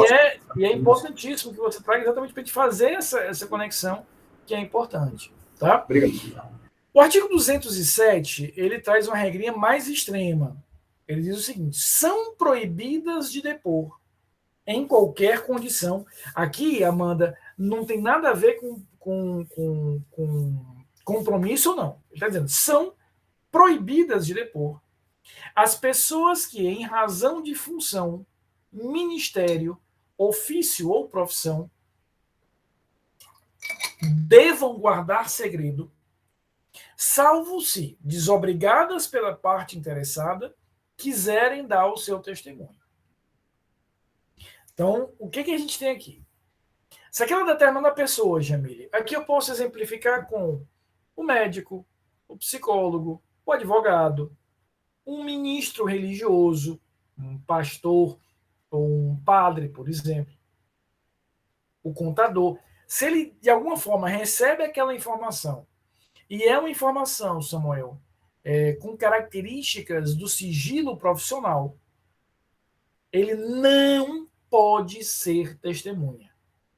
e é importantíssimo que você traga exatamente para a gente fazer essa conexão, que é importante. Tá? Obrigado. O artigo 207, ele traz uma regrinha mais extrema. Ele diz o seguinte: são proibidas de depor em qualquer condição. Aqui, Amanda, não tem nada a ver com compromisso ou não. Ele está dizendo, são proibidas de depor as pessoas que, em razão de função, ministério, ofício ou profissão, devam guardar segredo, salvo se, desobrigadas pela parte interessada, quiserem dar o seu testemunho. Então, o que a gente tem aqui? Se aquela determinada pessoa, Jamile, aqui eu posso exemplificar com o médico, o psicólogo, o advogado, um ministro religioso, um pastor ou um padre, por exemplo, o contador. Se ele, de alguma forma, recebe aquela informação, e é uma informação, Samuel, com características do sigilo profissional, ele não pode ser testemunha.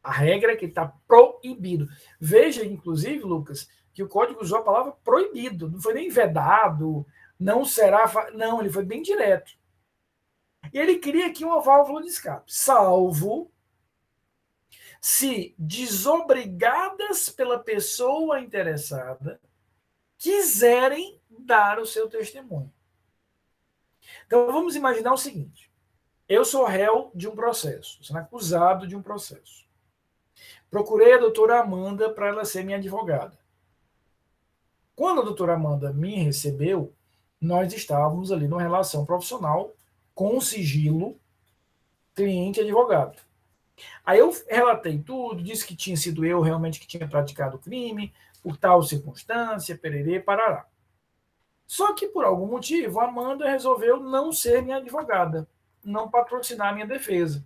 A regra é que está proibido. Veja, inclusive, Lucas, que o código usou a palavra proibido. Não foi nem vedado, não será... Não, ele foi bem direto. E ele cria aqui uma válvula de escape. Salvo se desobrigadas pela pessoa interessada quiserem dar o seu testemunho. Então, vamos imaginar o seguinte. Eu sou réu de um processo, sendo acusado de um processo. Procurei a doutora Amanda para ela ser minha advogada. Quando a doutora Amanda me recebeu, nós estávamos ali numa relação profissional com sigilo cliente-advogado. Aí eu relatei tudo, disse que tinha sido eu realmente que tinha praticado o crime, por tal circunstância, pererê, parará. Só que, por algum motivo, a Amanda resolveu não ser minha advogada, não patrocinar a minha defesa.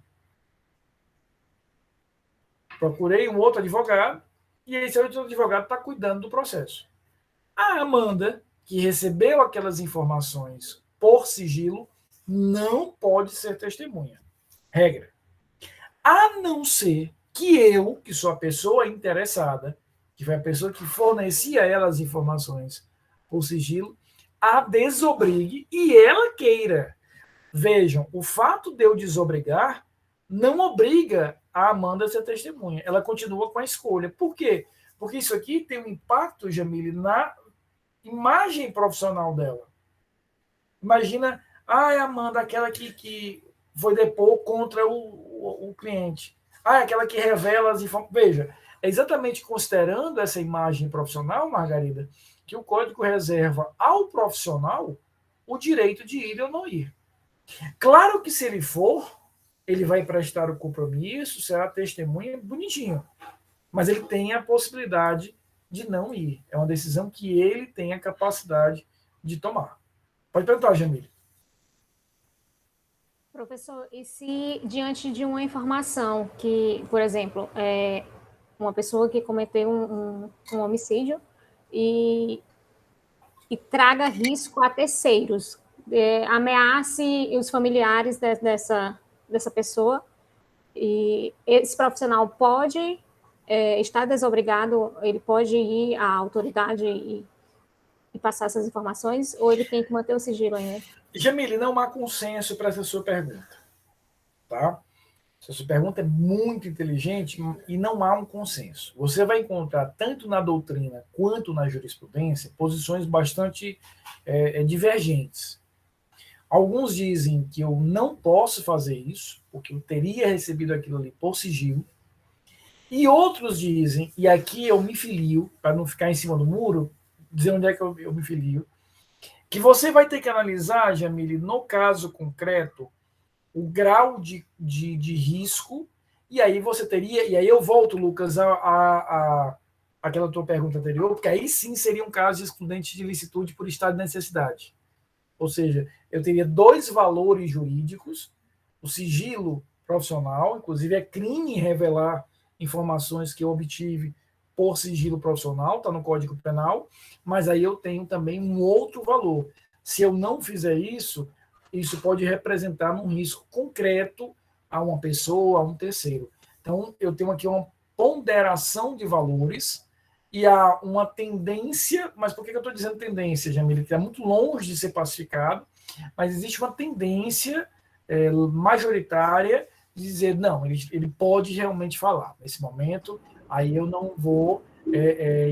Procurei um outro advogado, e esse outro advogado está cuidando do processo. A Amanda, que recebeu aquelas informações por sigilo, não pode ser testemunha. Regra. A não ser que eu, que sou a pessoa interessada, que foi a pessoa que fornecia a ela as informações por sigilo, a desobrigue e ela queira. Vejam, o fato de eu desobrigar não obriga a Amanda a ser testemunha. Ela continua com a escolha. Por quê? Porque isso aqui tem um impacto, Jamile, na imagem profissional dela. Imagina, Amanda, aquela que foi depor contra o cliente. Aquela que revela as informações. Veja, é exatamente considerando essa imagem profissional, Margarida, que o código reserva ao profissional o direito de ir ou não ir. Claro que se ele for, ele vai prestar o compromisso, será testemunha, bonitinho. Mas ele tem a possibilidade de não ir. É uma decisão que ele tem a capacidade de tomar. Pode perguntar, Jamile. Professor, e se diante de uma informação que, por exemplo, uma pessoa que cometeu um homicídio e traga risco a terceiros, ameace os familiares dessa pessoa, e esse profissional pode está desobrigado, ele pode ir à autoridade e passar essas informações, ou ele tem que manter o sigilo ainda? Jamile, não há consenso para essa sua pergunta. Tá? Essa sua pergunta é muito inteligente e não há um consenso. Você vai encontrar, tanto na doutrina quanto na jurisprudência, posições bastante divergentes. Alguns dizem que eu não posso fazer isso, porque eu teria recebido aquilo ali por sigilo. E outros dizem, e aqui eu me filio, para não ficar em cima do muro, dizer onde é que eu me filio, que você vai ter que analisar, Jamile, no caso concreto, o grau de risco, e aí você teria, e aí eu volto, Lucas, àquela tua pergunta anterior, porque aí sim seria um caso de excludente de licitude por estado de necessidade. Ou seja, eu teria dois valores jurídicos, o sigilo profissional, inclusive é crime revelar informações que eu obtive por sigilo profissional, está no Código Penal, mas aí eu tenho também um outro valor. Se eu não fizer isso, isso pode representar um risco concreto a uma pessoa, a um terceiro. Então, eu tenho aqui uma ponderação de valores e há uma tendência, mas por que eu estou dizendo tendência, Jamile? Que é muito longe de ser pacificado, mas existe uma tendência majoritária de dizer, não, ele pode realmente falar. Nesse momento, aí eu não vou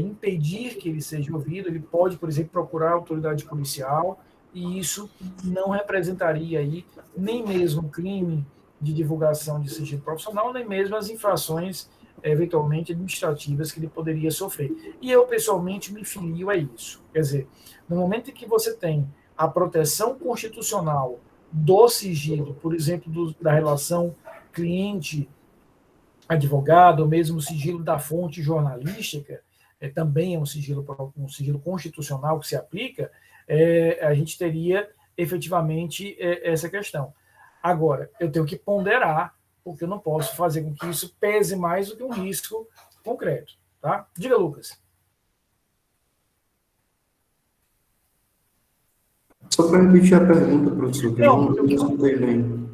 impedir que ele seja ouvido, ele pode, por exemplo, procurar a autoridade policial, e isso não representaria aí nem mesmo crime de divulgação de sigilo profissional, nem mesmo as infrações eventualmente administrativas que ele poderia sofrer. E eu, pessoalmente, me filio a isso. Quer dizer, no momento em que você tem a proteção constitucional do sigilo, por exemplo, da relação cliente-advogado, ou mesmo o sigilo da fonte jornalística, também é um sigilo constitucional que se aplica, a gente teria efetivamente essa questão. Agora, eu tenho que ponderar, porque eu não posso fazer com que isso pese mais do que um risco concreto. Tá? Diga, Lucas. Só para repetir a pergunta, professor, que eu não escutei bem.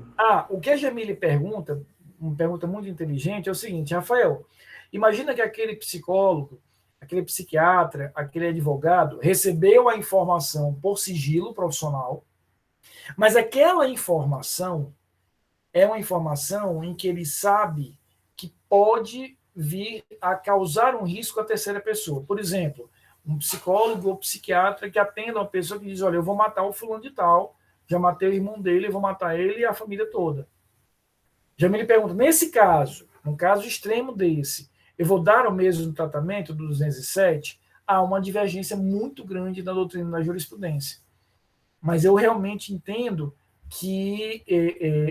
O que a Jamile pergunta, uma pergunta muito inteligente, é o seguinte, Rafael, imagina que aquele psicólogo, aquele psiquiatra, aquele advogado recebeu a informação por sigilo profissional, mas aquela informação é uma informação em que ele sabe que pode vir a causar um risco à terceira pessoa. Por exemplo, um psicólogo ou psiquiatra que atenda uma pessoa que diz, olha, eu vou matar o fulano de tal, já matei o irmão dele, eu vou matar ele e a família toda. Já me pergunta, nesse caso, num caso extremo desse, eu vou dar o mesmo tratamento do 207? Há uma divergência muito grande na doutrina da jurisprudência. Mas eu realmente entendo que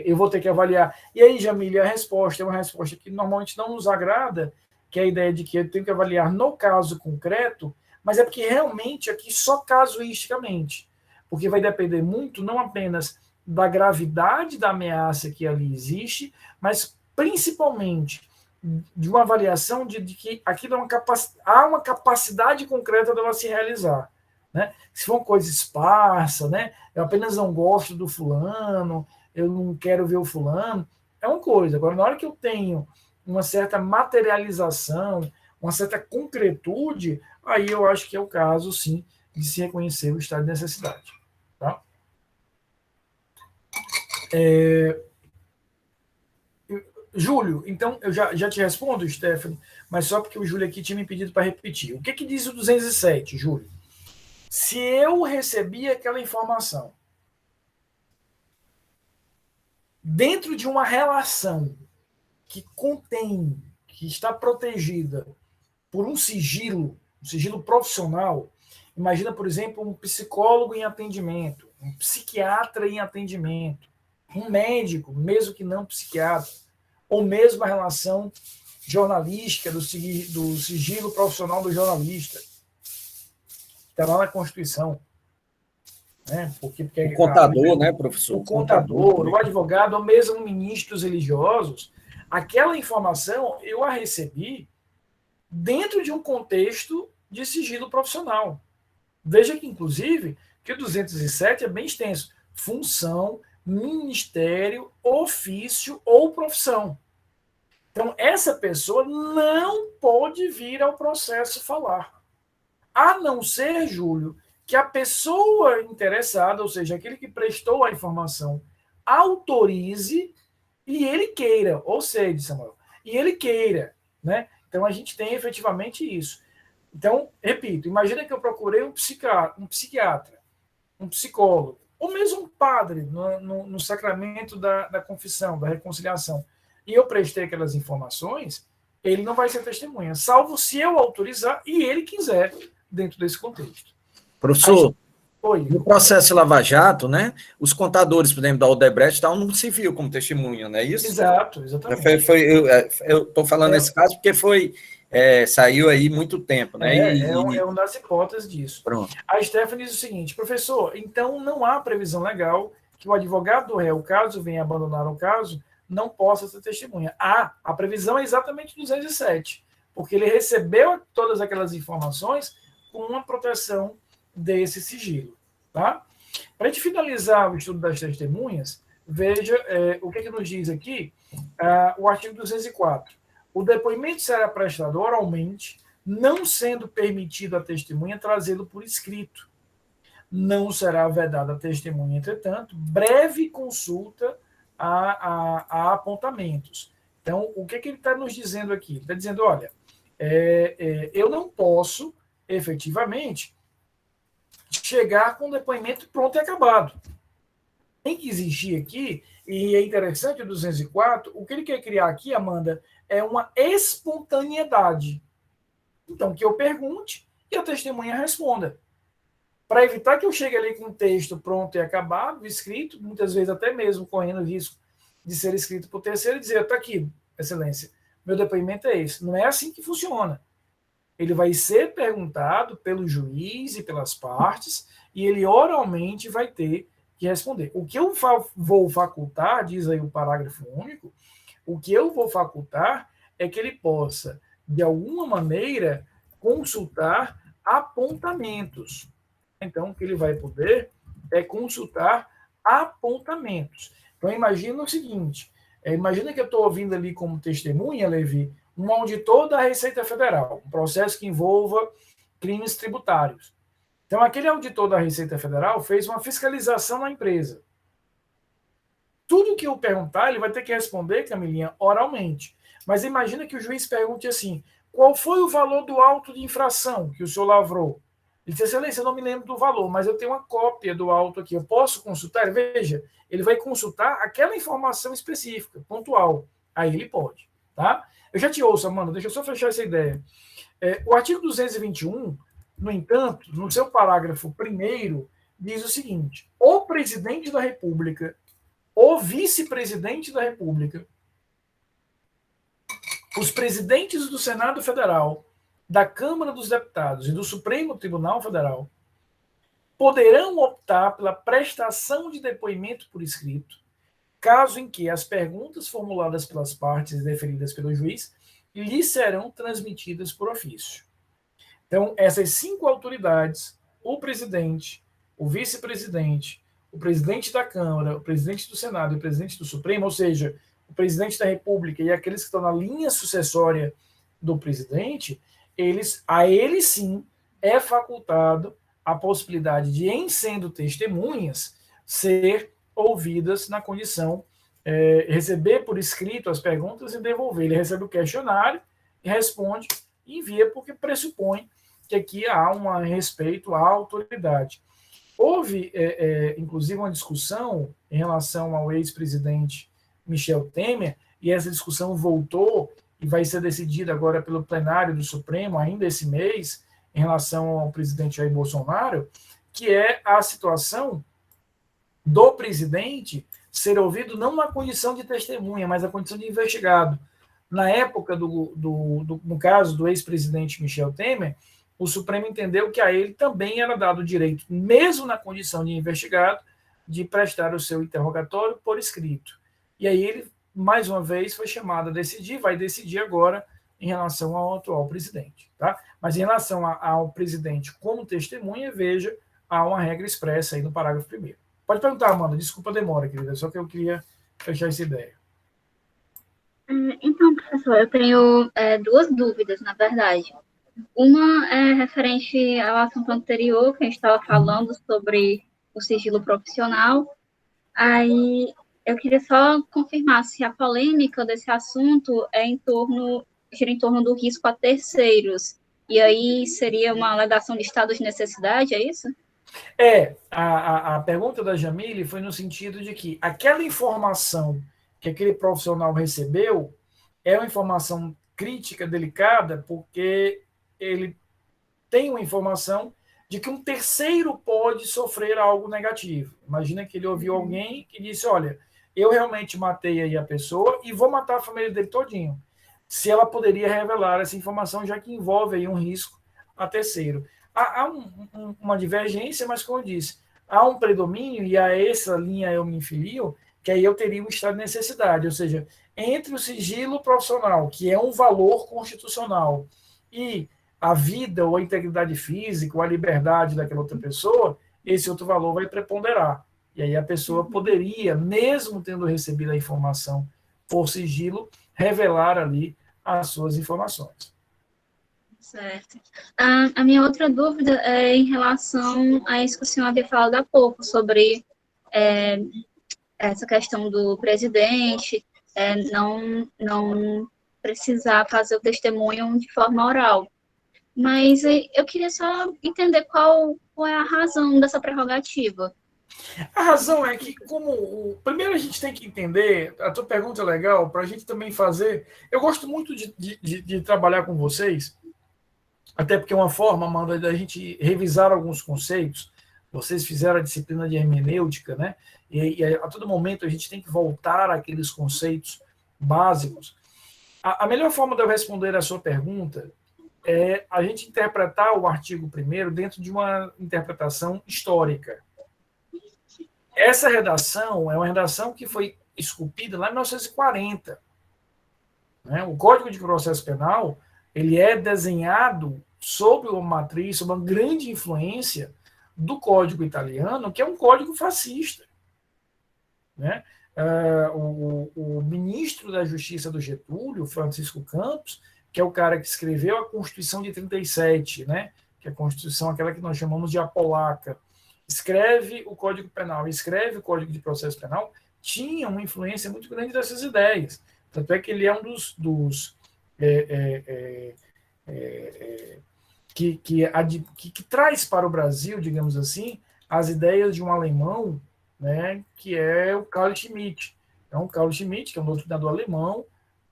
eu vou ter que avaliar. E aí, Jamile, a resposta é uma resposta que normalmente não nos agrada, que é a ideia de que eu tenho que avaliar no caso concreto, mas é porque realmente aqui só casuisticamente, porque vai depender muito não apenas da gravidade da ameaça que ali existe, mas principalmente de uma avaliação de que aquilo há uma capacidade concreta dela se realizar. Né? Se for uma coisa esparsa, né? Eu apenas não gosto do fulano, eu não quero ver o fulano, é uma coisa. Agora, na hora que eu tenho uma certa materialização, uma certa concretude, aí eu acho que é o caso, sim, de se reconhecer o estado de necessidade. Tá? Júlio, então, eu já te respondo, Stephanie, mas só porque o Júlio aqui tinha me pedido para repetir. O que diz o 207, Júlio? Se eu recebi aquela informação dentro de uma relação que contém, que está protegida por um sigilo profissional, imagina, por exemplo, um psicólogo em atendimento, um psiquiatra em atendimento, um médico, mesmo que não psiquiatra, ou mesmo a relação jornalística do sigilo profissional do jornalista, está lá na Constituição. Né? Porque o contador, né, professor? O contador, o advogado, ou mesmo ministros religiosos, aquela informação eu a recebi dentro de um contexto de sigilo profissional. Veja que, inclusive, que o 207 é bem extenso. Função, ministério, ofício ou profissão. Então, essa pessoa não pode vir ao processo falar. A não ser, Júlio, que a pessoa interessada, ou seja, aquele que prestou a informação, autorize e ele queira, ou seja, Samuel, e ele queira, né? Então, a gente tem efetivamente isso. Então, repito, imagina que eu procurei um psiquiatra, um psicólogo, ou mesmo um padre no sacramento da confissão, da reconciliação, e eu prestei aquelas informações, ele não vai ser testemunha, salvo se eu autorizar e ele quiser, dentro desse contexto. Professor, Oi. no processo Lava Jato, né, os contadores, por exemplo, da Odebrecht, não se viu como testemunha, não é isso? Exato, exatamente. Eu estou falando nesse caso porque saiu aí muito tempo, né? É uma das hipóteses disso. Pronto. A Stephanie diz o seguinte, professor, então não há previsão legal que o advogado do réu, caso venha abandonar o caso, não possa ser testemunha. A previsão é exatamente 207, porque ele recebeu todas aquelas informações com uma proteção desse sigilo. Tá? Para a gente finalizar o estudo das testemunhas, veja o que nos diz aqui o artigo 204. O depoimento será prestado oralmente, não sendo permitido à testemunha trazê-lo por escrito. Não será vedada a testemunha, entretanto, breve consulta a apontamentos. Então, o que ele está nos dizendo aqui? Ele está dizendo, olha, eu não posso, efetivamente, chegar com o depoimento pronto e acabado. Tem que existir aqui, e é interessante o 204, o que ele quer criar aqui, Amanda, é uma espontaneidade. Então, que eu pergunte e a testemunha responda. Para evitar que eu chegue ali com um texto pronto e acabado, escrito, muitas vezes até mesmo correndo o risco de ser escrito por terceiro e dizer, está aqui, excelência, meu depoimento é esse. Não é assim que funciona. Ele vai ser perguntado pelo juiz e pelas partes, e ele oralmente vai ter que responder. O que eu vou facultar, diz aí o parágrafo único, o que eu vou facultar é que ele possa, de alguma maneira, consultar apontamentos. Então, o que ele vai poder é consultar apontamentos. Então, imagina o seguinte, imagina que eu estou ouvindo ali como testemunha, Levi, um auditor da Receita Federal, um processo que envolva crimes tributários. Então, aquele auditor da Receita Federal fez uma fiscalização na empresa. Tudo que eu perguntar, ele vai ter que responder, Camilinha, oralmente. Mas imagina que o juiz pergunte assim, qual foi o valor do auto de infração que o senhor lavrou? Ele disse, excelência, eu não me lembro do valor, mas eu tenho uma cópia do auto aqui, eu posso consultar? Veja, ele vai consultar aquela informação específica, pontual. Aí ele pode, tá? Eu já te ouço, Amanda, deixa eu só fechar essa ideia. O artigo 221, no entanto, no seu parágrafo 1º, diz o seguinte, o presidente da República, o vice-presidente da República, os presidentes do Senado Federal, da Câmara dos Deputados e do Supremo Tribunal Federal poderão optar pela prestação de depoimento por escrito, caso em que as perguntas formuladas pelas partes e deferidas pelo juiz lhes serão transmitidas por ofício. Então, essas 5 autoridades, o presidente, o vice-presidente, o presidente da Câmara, o presidente do Senado e o presidente do Supremo, ou seja, o presidente da República e aqueles que estão na linha sucessória do presidente, a eles sim é facultado a possibilidade de, em sendo testemunhas, ser ouvidas na condição, receber por escrito as perguntas e devolver. Ele recebe o questionário, responde e envia, porque pressupõe que aqui há um respeito à autoridade. Houve, inclusive, uma discussão em relação ao ex-presidente Michel Temer, e essa discussão voltou e vai ser decidida agora pelo plenário do Supremo, ainda esse mês, em relação ao presidente Jair Bolsonaro, que é a situação do presidente ser ouvido não na condição de testemunha, mas na condição de investigado. Na época, no caso do ex-presidente Michel Temer, o Supremo entendeu que a ele também era dado o direito, mesmo na condição de investigado, de prestar o seu interrogatório por escrito. E aí ele, mais uma vez, foi chamado a decidir, vai decidir agora em relação ao atual presidente. Tá? Mas em relação ao presidente como testemunha, veja, há uma regra expressa aí no parágrafo 1º. Pode perguntar, Amanda, desculpa a demora, querida, só que eu queria fechar essa ideia. Então, Professor, eu tenho duas dúvidas, na verdade. Uma é referente ao assunto anterior, que a gente estava falando sobre o sigilo profissional. Aí eu queria só confirmar se a polêmica desse assunto gira em torno do risco a terceiros. E aí seria uma alegação de estado de necessidade, é isso? A pergunta da Jamile foi no sentido de que aquela informação que aquele profissional recebeu é uma informação crítica, delicada, porque ele tem uma informação de que um terceiro pode sofrer algo negativo. Imagina que ele ouviu alguém que disse, olha, eu realmente matei aí a pessoa e vou matar a família dele todinho. Se ela poderia revelar essa informação, já que envolve aí um risco a terceiro. Há uma divergência, mas como eu disse, há um predomínio, e a essa linha eu me infilio, que aí eu teria um estado de necessidade, ou seja, entre o sigilo profissional, que é um valor constitucional, e a vida ou a integridade física ou a liberdade daquela outra pessoa, esse outro valor vai preponderar. E aí a pessoa poderia, mesmo tendo recebido a informação por sigilo, revelar ali as suas informações. Certo. A minha outra dúvida é em relação a isso que o senhor havia falado há pouco, sobre essa questão do presidente não precisar fazer o testemunho de forma oral. Mas eu queria só entender qual é a razão dessa prerrogativa. A razão é que, primeiro a gente tem que entender, a tua pergunta é legal, para a gente também fazer. Eu gosto muito de trabalhar com vocês, até porque é uma forma, Amanda, da gente revisar alguns conceitos. Vocês fizeram a disciplina de hermenêutica, né? E a todo momento a gente tem que voltar àqueles conceitos básicos. A melhor forma de eu responder a sua pergunta é a gente interpretar o artigo 1º dentro de uma interpretação histórica. Essa redação é uma redação que foi esculpida lá em 1940. Né? O Código de Processo Penal ele é desenhado sob uma matriz, sob uma grande influência do Código Italiano, que é um código fascista. Né? O ministro da Justiça do Getúlio, Francisco Campos, que é o cara que escreveu a Constituição de 37, né? Que é a Constituição aquela que nós chamamos de apolaca, escreve o Código Penal, escreve o Código de Processo Penal, tinha uma influência muito grande dessas ideias. Tanto é que ele é um dos que traz para o Brasil, digamos assim, as ideias de um alemão, né, que é o Carl Schmitt. Então, Carl Schmitt, que é um doutrinador alemão,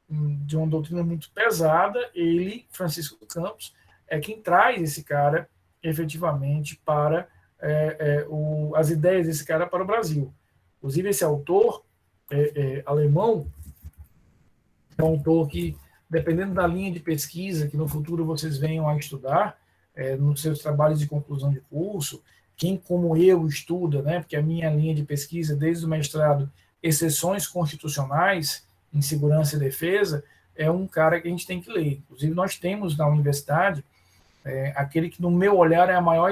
de uma doutrina muito pesada, ele, Francisco Campos, é quem traz esse cara, efetivamente, para as ideias desse cara para o Brasil. Inclusive, esse autor alemão é um autor que, dependendo da linha de pesquisa que no futuro vocês venham a estudar, nos seus trabalhos de conclusão de curso, quem como eu estuda, né, porque a minha linha de pesquisa, desde o mestrado, exceções constitucionais em segurança e defesa, é um cara que a gente tem que ler. Inclusive, nós temos na universidade aquele que, no meu olhar, é a maior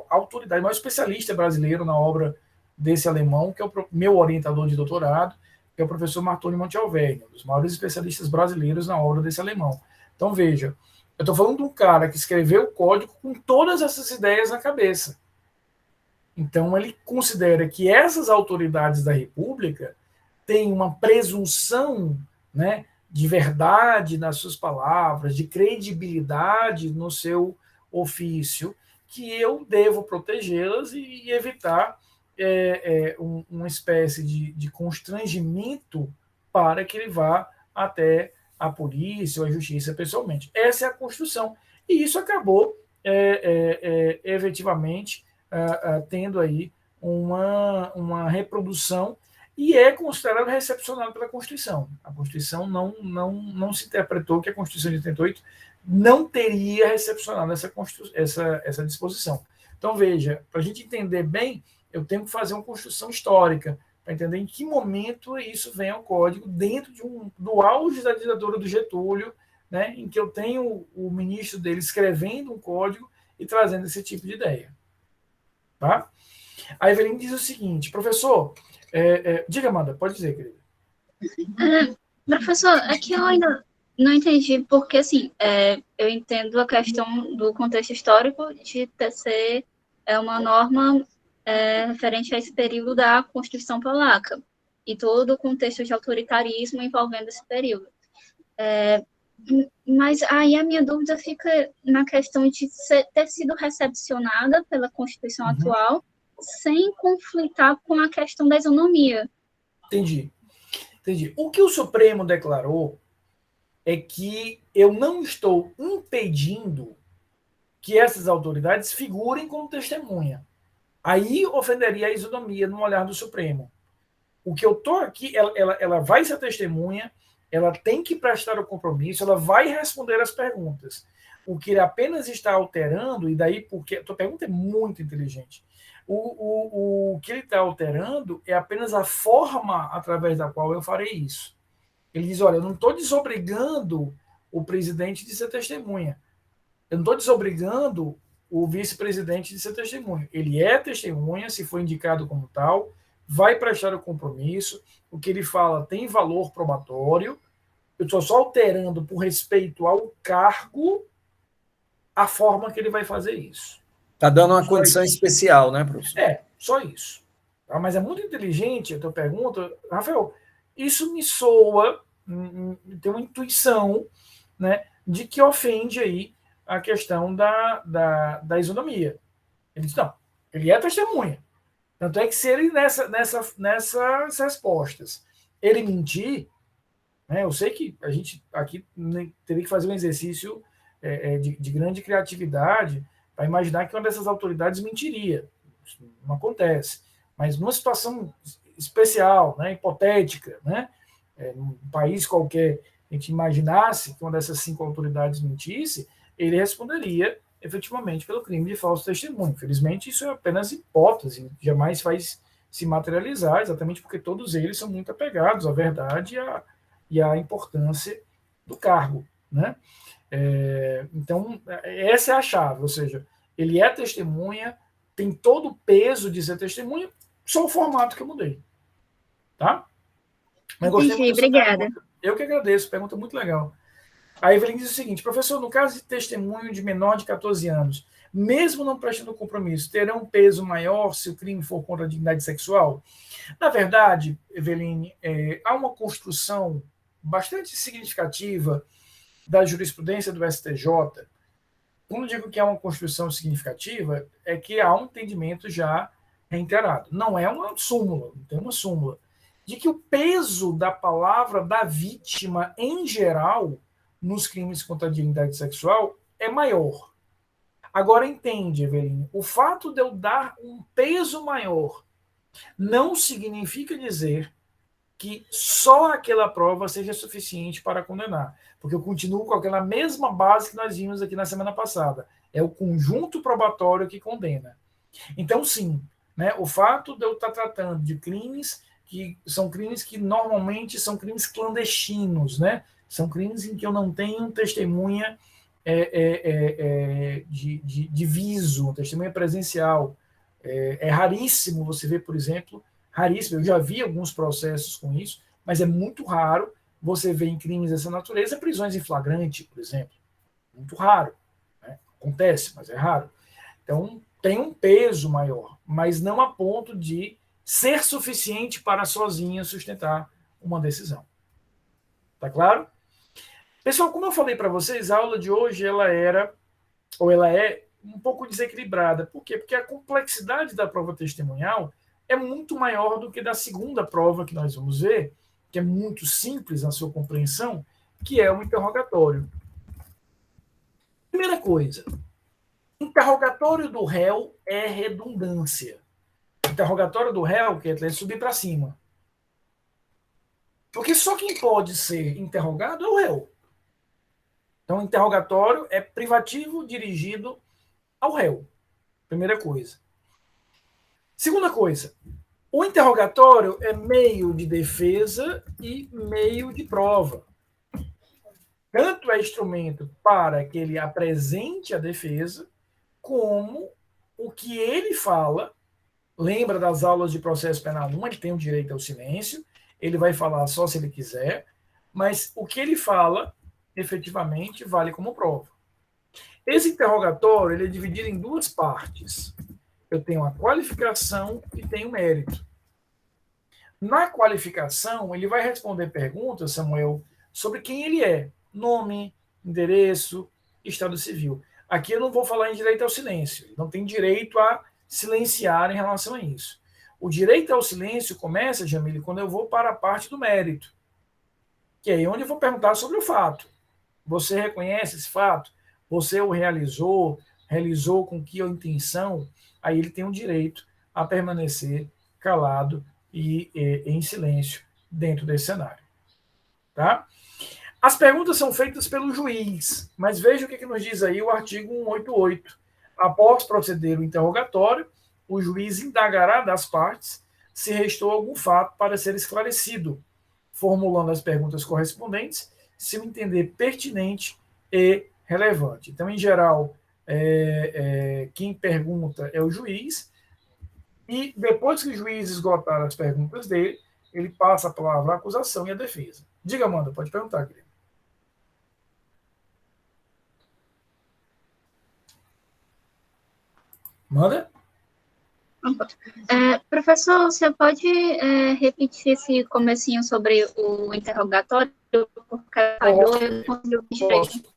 autoridade, o maior especialista brasileiro na obra desse alemão, que é o meu orientador de doutorado, que é o professor Martoni Montealverni, um dos maiores especialistas brasileiros na obra desse alemão. Então, veja, eu estou falando de um cara que escreveu o código com todas essas ideias na cabeça. Então, ele considera que essas autoridades da República têm uma presunção, né, de verdade nas suas palavras, de credibilidade no seu ofício, que eu devo protegê-las e evitar uma espécie de constrangimento para que ele vá até a polícia ou a justiça pessoalmente. Essa é a Constituição. E isso acabou, efetivamente, tendo aí uma reprodução e é considerado recepcionado pela Constituição. A Constituição não se interpretou que a Constituição de 88 não teria recepcionado essa disposição. Então, veja, para a gente entender bem, eu tenho que fazer uma construção histórica, para entender em que momento isso vem ao Código, dentro do auge da ditadura do Getúlio, né, em que eu tenho o ministro dele escrevendo um código e trazendo esse tipo de ideia. Tá? A Eveline diz o seguinte, professor, diga, Amanda, pode dizer, querida. Professor, é que eu ainda não entendi, porque, assim, eu entendo a questão do contexto histórico de TC uma norma referente a esse período da Constituição Polaca e todo o contexto de autoritarismo envolvendo esse período. Mas aí a minha dúvida fica na questão de ter sido recepcionada pela Constituição atual sem conflitar com a questão da isonomia. Entendi. O que o Supremo declarou é que eu não estou impedindo que essas autoridades figurem como testemunha. Aí ofenderia a isonomia no olhar do Supremo. O que eu estou aqui, ela vai ser testemunha, ela tem que prestar o compromisso, ela vai responder as perguntas. O que ele apenas está alterando, e daí porque a tua pergunta é muito inteligente, o que ele está alterando é apenas a forma através da qual eu farei isso. Ele diz, olha, eu não estou desobrigando o presidente de ser testemunha. Eu não estou desobrigando o vice-presidente de ser testemunha. Ele é testemunha, se for indicado como tal, vai prestar o compromisso, o que ele fala tem valor probatório, eu estou só alterando por respeito ao cargo a forma que ele vai fazer isso. Está dando uma condição especial, né, professor? Só isso. Mas é muito inteligente a tua pergunta, Rafael. Isso me soa, tem uma intuição, né, de que ofende aí a questão da isonomia. Ele diz, não, ele é testemunha. Tanto é que se ele, nessas respostas, ele mentir, né, eu sei que a gente aqui teria que fazer um exercício de grande criatividade para imaginar que uma dessas autoridades mentiria. Isso não acontece. Mas numa situação especial, né, hipotética, né, num país qualquer, a gente imaginasse que uma dessas 5 autoridades mentisse, ele responderia efetivamente pelo crime de falso testemunho. Infelizmente, isso é apenas hipótese, jamais vai se materializar, exatamente porque todos eles são muito apegados à verdade e à importância do cargo, né? Então, essa é a chave, ou seja, ele é testemunha, tem todo o peso de ser testemunha, só o formato que eu mudei. Tá? Mas gostei muito obrigada. Pergunta. Eu que agradeço, pergunta muito legal. A Evelyn diz o seguinte, professor, no caso de testemunho de menor de 14 anos, mesmo não prestando compromisso, terá um peso maior se o crime for contra a dignidade sexual? Na verdade, Evelyn, há uma construção bastante significativa da jurisprudência do STJ. Quando digo que há uma construção significativa, é que há um entendimento já reiterado. Não é uma súmula, não tem uma súmula, de que o peso da palavra da vítima, em geral, nos crimes contra a dignidade sexual, é maior. Agora entende, Evelyn, o fato de eu dar um peso maior não significa dizer que só aquela prova seja suficiente para condenar, porque eu continuo com aquela mesma base que nós vimos aqui na semana passada. É o conjunto probatório que condena. Então, sim, né, o fato de eu estar tratando de crimes que são crimes que normalmente são crimes clandestinos, né? São crimes em que eu não tenho testemunha de viso, testemunha presencial. É raríssimo você ver, por exemplo, raríssimo, eu já vi alguns processos com isso, mas é muito raro você ver em crimes dessa natureza prisões em flagrante, por exemplo. Muito raro. Né? Acontece, mas é raro. Então, tem um peso maior, mas não a ponto de ser suficiente para sozinha sustentar uma decisão. Tá claro? Pessoal, como eu falei para vocês, a aula de hoje ela é um pouco desequilibrada. Por quê? Porque a complexidade da prova testemunhal é muito maior do que da segunda prova que nós vamos ver, que é muito simples na sua compreensão, que é o interrogatório. Primeira coisa, interrogatório do réu é redundância. Interrogatório do réu, que é subir para cima. Porque só quem pode ser interrogado é o réu. Então, o interrogatório é privativo dirigido ao réu. Primeira coisa. Segunda coisa, o interrogatório é meio de defesa e meio de prova. Tanto é instrumento para que ele apresente a defesa, como o que ele fala. Lembra das aulas de processo penal 1, ele tem o direito ao silêncio, ele vai falar só se ele quiser, mas o que ele fala, efetivamente, vale como prova. Esse interrogatório ele é dividido em duas partes. Eu tenho a qualificação e tenho o mérito. Na qualificação, ele vai responder perguntas, Samuel, sobre quem ele é. Nome, endereço, estado civil. Aqui eu não vou falar em direito ao silêncio. Ele não tem direito a silenciar em relação a isso. O direito ao silêncio começa, Jamile, quando eu vou para a parte do mérito, que é onde eu vou perguntar sobre o fato. Você reconhece esse fato? Você o realizou? Realizou com que intenção? Aí ele tem o direito a permanecer calado e em silêncio dentro desse cenário. Tá? As perguntas são feitas pelo juiz, mas veja o que nos diz aí o artigo 188. Após proceder o interrogatório, o juiz indagará das partes se restou algum fato para ser esclarecido, formulando as perguntas correspondentes, se o entender pertinente e relevante. Então, em geral, quem pergunta é o juiz, e depois que o juiz esgotar as perguntas dele, ele passa a palavra à acusação e à defesa. Diga, Amanda, pode perguntar, querido. Manda? Professor, você pode repetir esse comecinho sobre o interrogatório? Porque falhou, eu não consegui ouvir direito.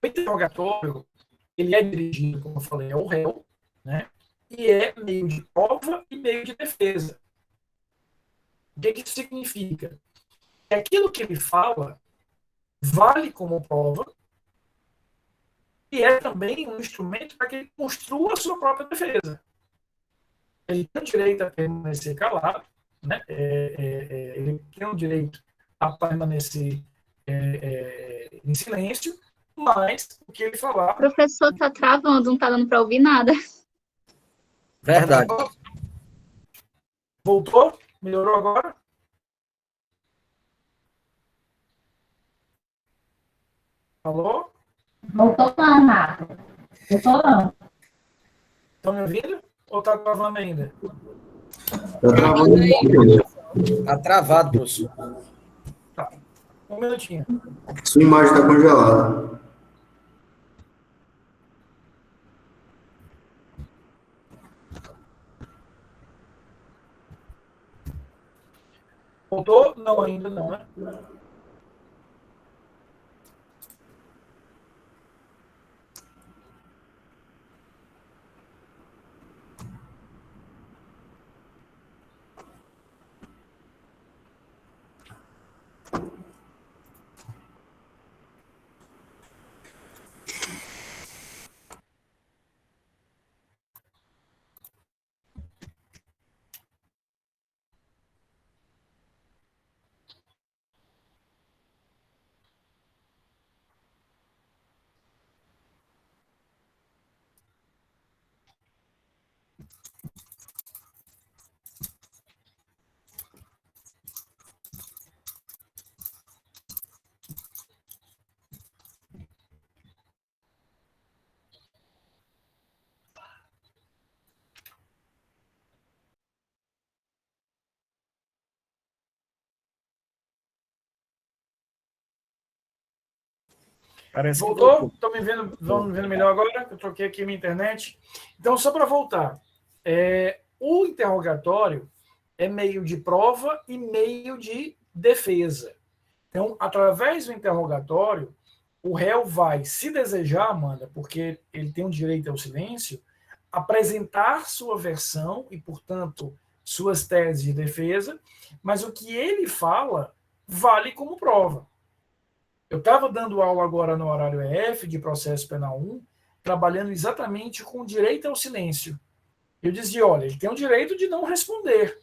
O interrogatório, ele é dirigido, como eu falei, ao réu, né? E é meio de prova e meio de defesa. O que isso significa? Que aquilo que ele fala vale como prova e é também um instrumento para que ele construa a sua própria defesa. Ele tem o direito a permanecer calado, né? Ele tem o direito a permanecer em silêncio, mas o que ele falar... O professor está travando, não está dando para ouvir nada. Verdade. Voltou? Melhorou agora? Alô? Voltou não, Marco. Voltou não. Estão me ouvindo? Ou está travando ainda? Está travado, professor. Tá. Um minutinho. Sua imagem está congelada. Voltou? Não, ainda não, né? Voltou? Estão me vendo, vão me vendo melhor agora? Eu troquei aqui minha internet. Então, só para voltar. O interrogatório é meio de prova e meio de defesa. Então, através do interrogatório, o réu vai, se desejar, Amanda, porque ele tem um direito ao silêncio, apresentar sua versão e, portanto, suas teses de defesa, mas o que ele fala vale como prova. Eu estava dando aula agora no horário EF de processo penal 1, trabalhando exatamente com o direito ao silêncio. Eu dizia, olha, ele tem o direito de não responder,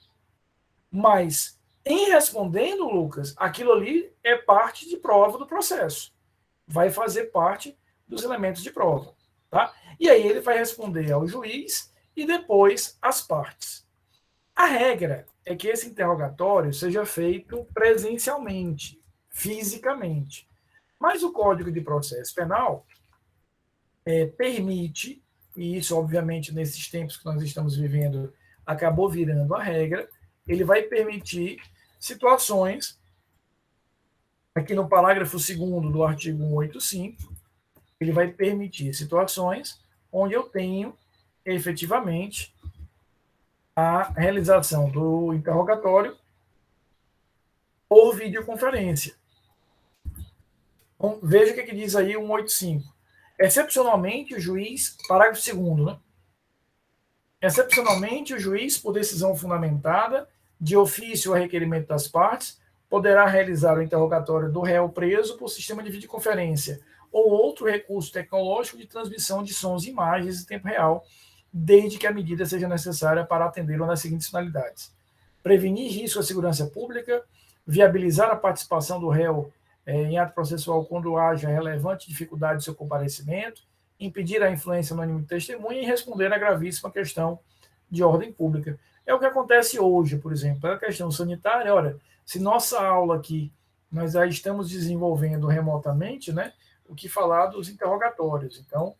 mas em respondendo, Lucas, aquilo ali é parte de prova do processo. Vai fazer parte dos elementos de prova. Tá? E aí ele vai responder ao juiz e depois às partes. A regra é que esse interrogatório seja feito presencialmente, fisicamente. Mas o Código de Processo Penal permite, e isso, obviamente, nesses tempos que nós estamos vivendo, acabou virando a regra, ele vai permitir situações aqui no parágrafo 2º do artigo 185, ele vai permitir situações onde eu tenho efetivamente a realização do interrogatório por videoconferência. Então, veja o que diz aí o 185. Excepcionalmente, o juiz, parágrafo 2º, né? Excepcionalmente, o juiz, por decisão fundamentada, de ofício a requerimento das partes, poderá realizar o interrogatório do réu preso por sistema de videoconferência ou outro recurso tecnológico de transmissão de sons e imagens em tempo real, desde que a medida seja necessária para atender uma das seguintes finalidades: prevenir risco à segurança pública, viabilizar a participação do réu em ato processual quando haja relevante dificuldade de seu comparecimento, impedir a influência anônima de testemunha e responder a gravíssima questão de ordem pública. É o que acontece hoje, por exemplo, a questão sanitária. Olha, se nossa aula aqui, nós já estamos desenvolvendo remotamente, né, o que falar dos interrogatórios. Então,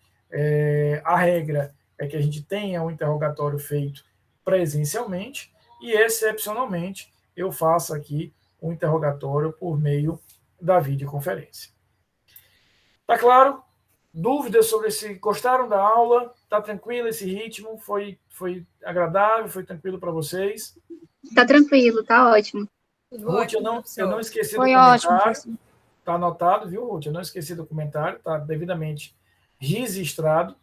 a regra é que a gente tenha um interrogatório feito presencialmente e, excepcionalmente, eu faço aqui um interrogatório por meio da videoconferência. Tá claro? Dúvidas sobre se gostaram da aula? Tá tranquilo esse ritmo? Foi agradável? Foi tranquilo para vocês? Tá tranquilo, tá ótimo. Ruth, eu não esqueci do Foi comentário. ótimo. Tá anotado, viu, Ruth? Eu não esqueci do comentário, tá devidamente registrado.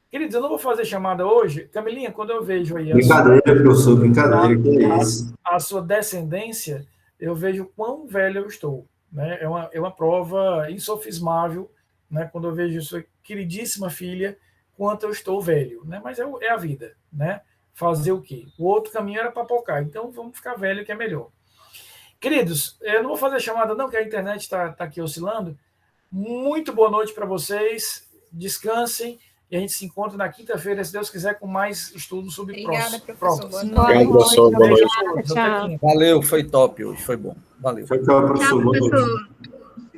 Queridos, eu não vou fazer chamada hoje. Camilinha, quando eu vejo aí Brincadeira, professor, brincadeira, que é isso? a sua descendência, eu vejo quão velho eu estou. Né? É uma prova insofismável, né? Quando eu vejo sua queridíssima filha, quanto eu estou velho. Né? Mas é a vida. Né? Fazer o quê? O outro caminho era papocar. Então, vamos ficar velho, que é melhor. Queridos, eu não vou fazer chamada não, que a internet está aqui oscilando. Muito boa noite para vocês. Descansem. E a gente se encontra na quinta-feira, se Deus quiser, com mais estudos sobre Obrigada, próximo. professor. Boa noite. Obrigado, professor. Boa noite. Beijo a todos. Até Tchau. quinta. Valeu, foi top hoje, foi bom. Valeu. Foi tchau, professor. Tchau, Boa noite. professor.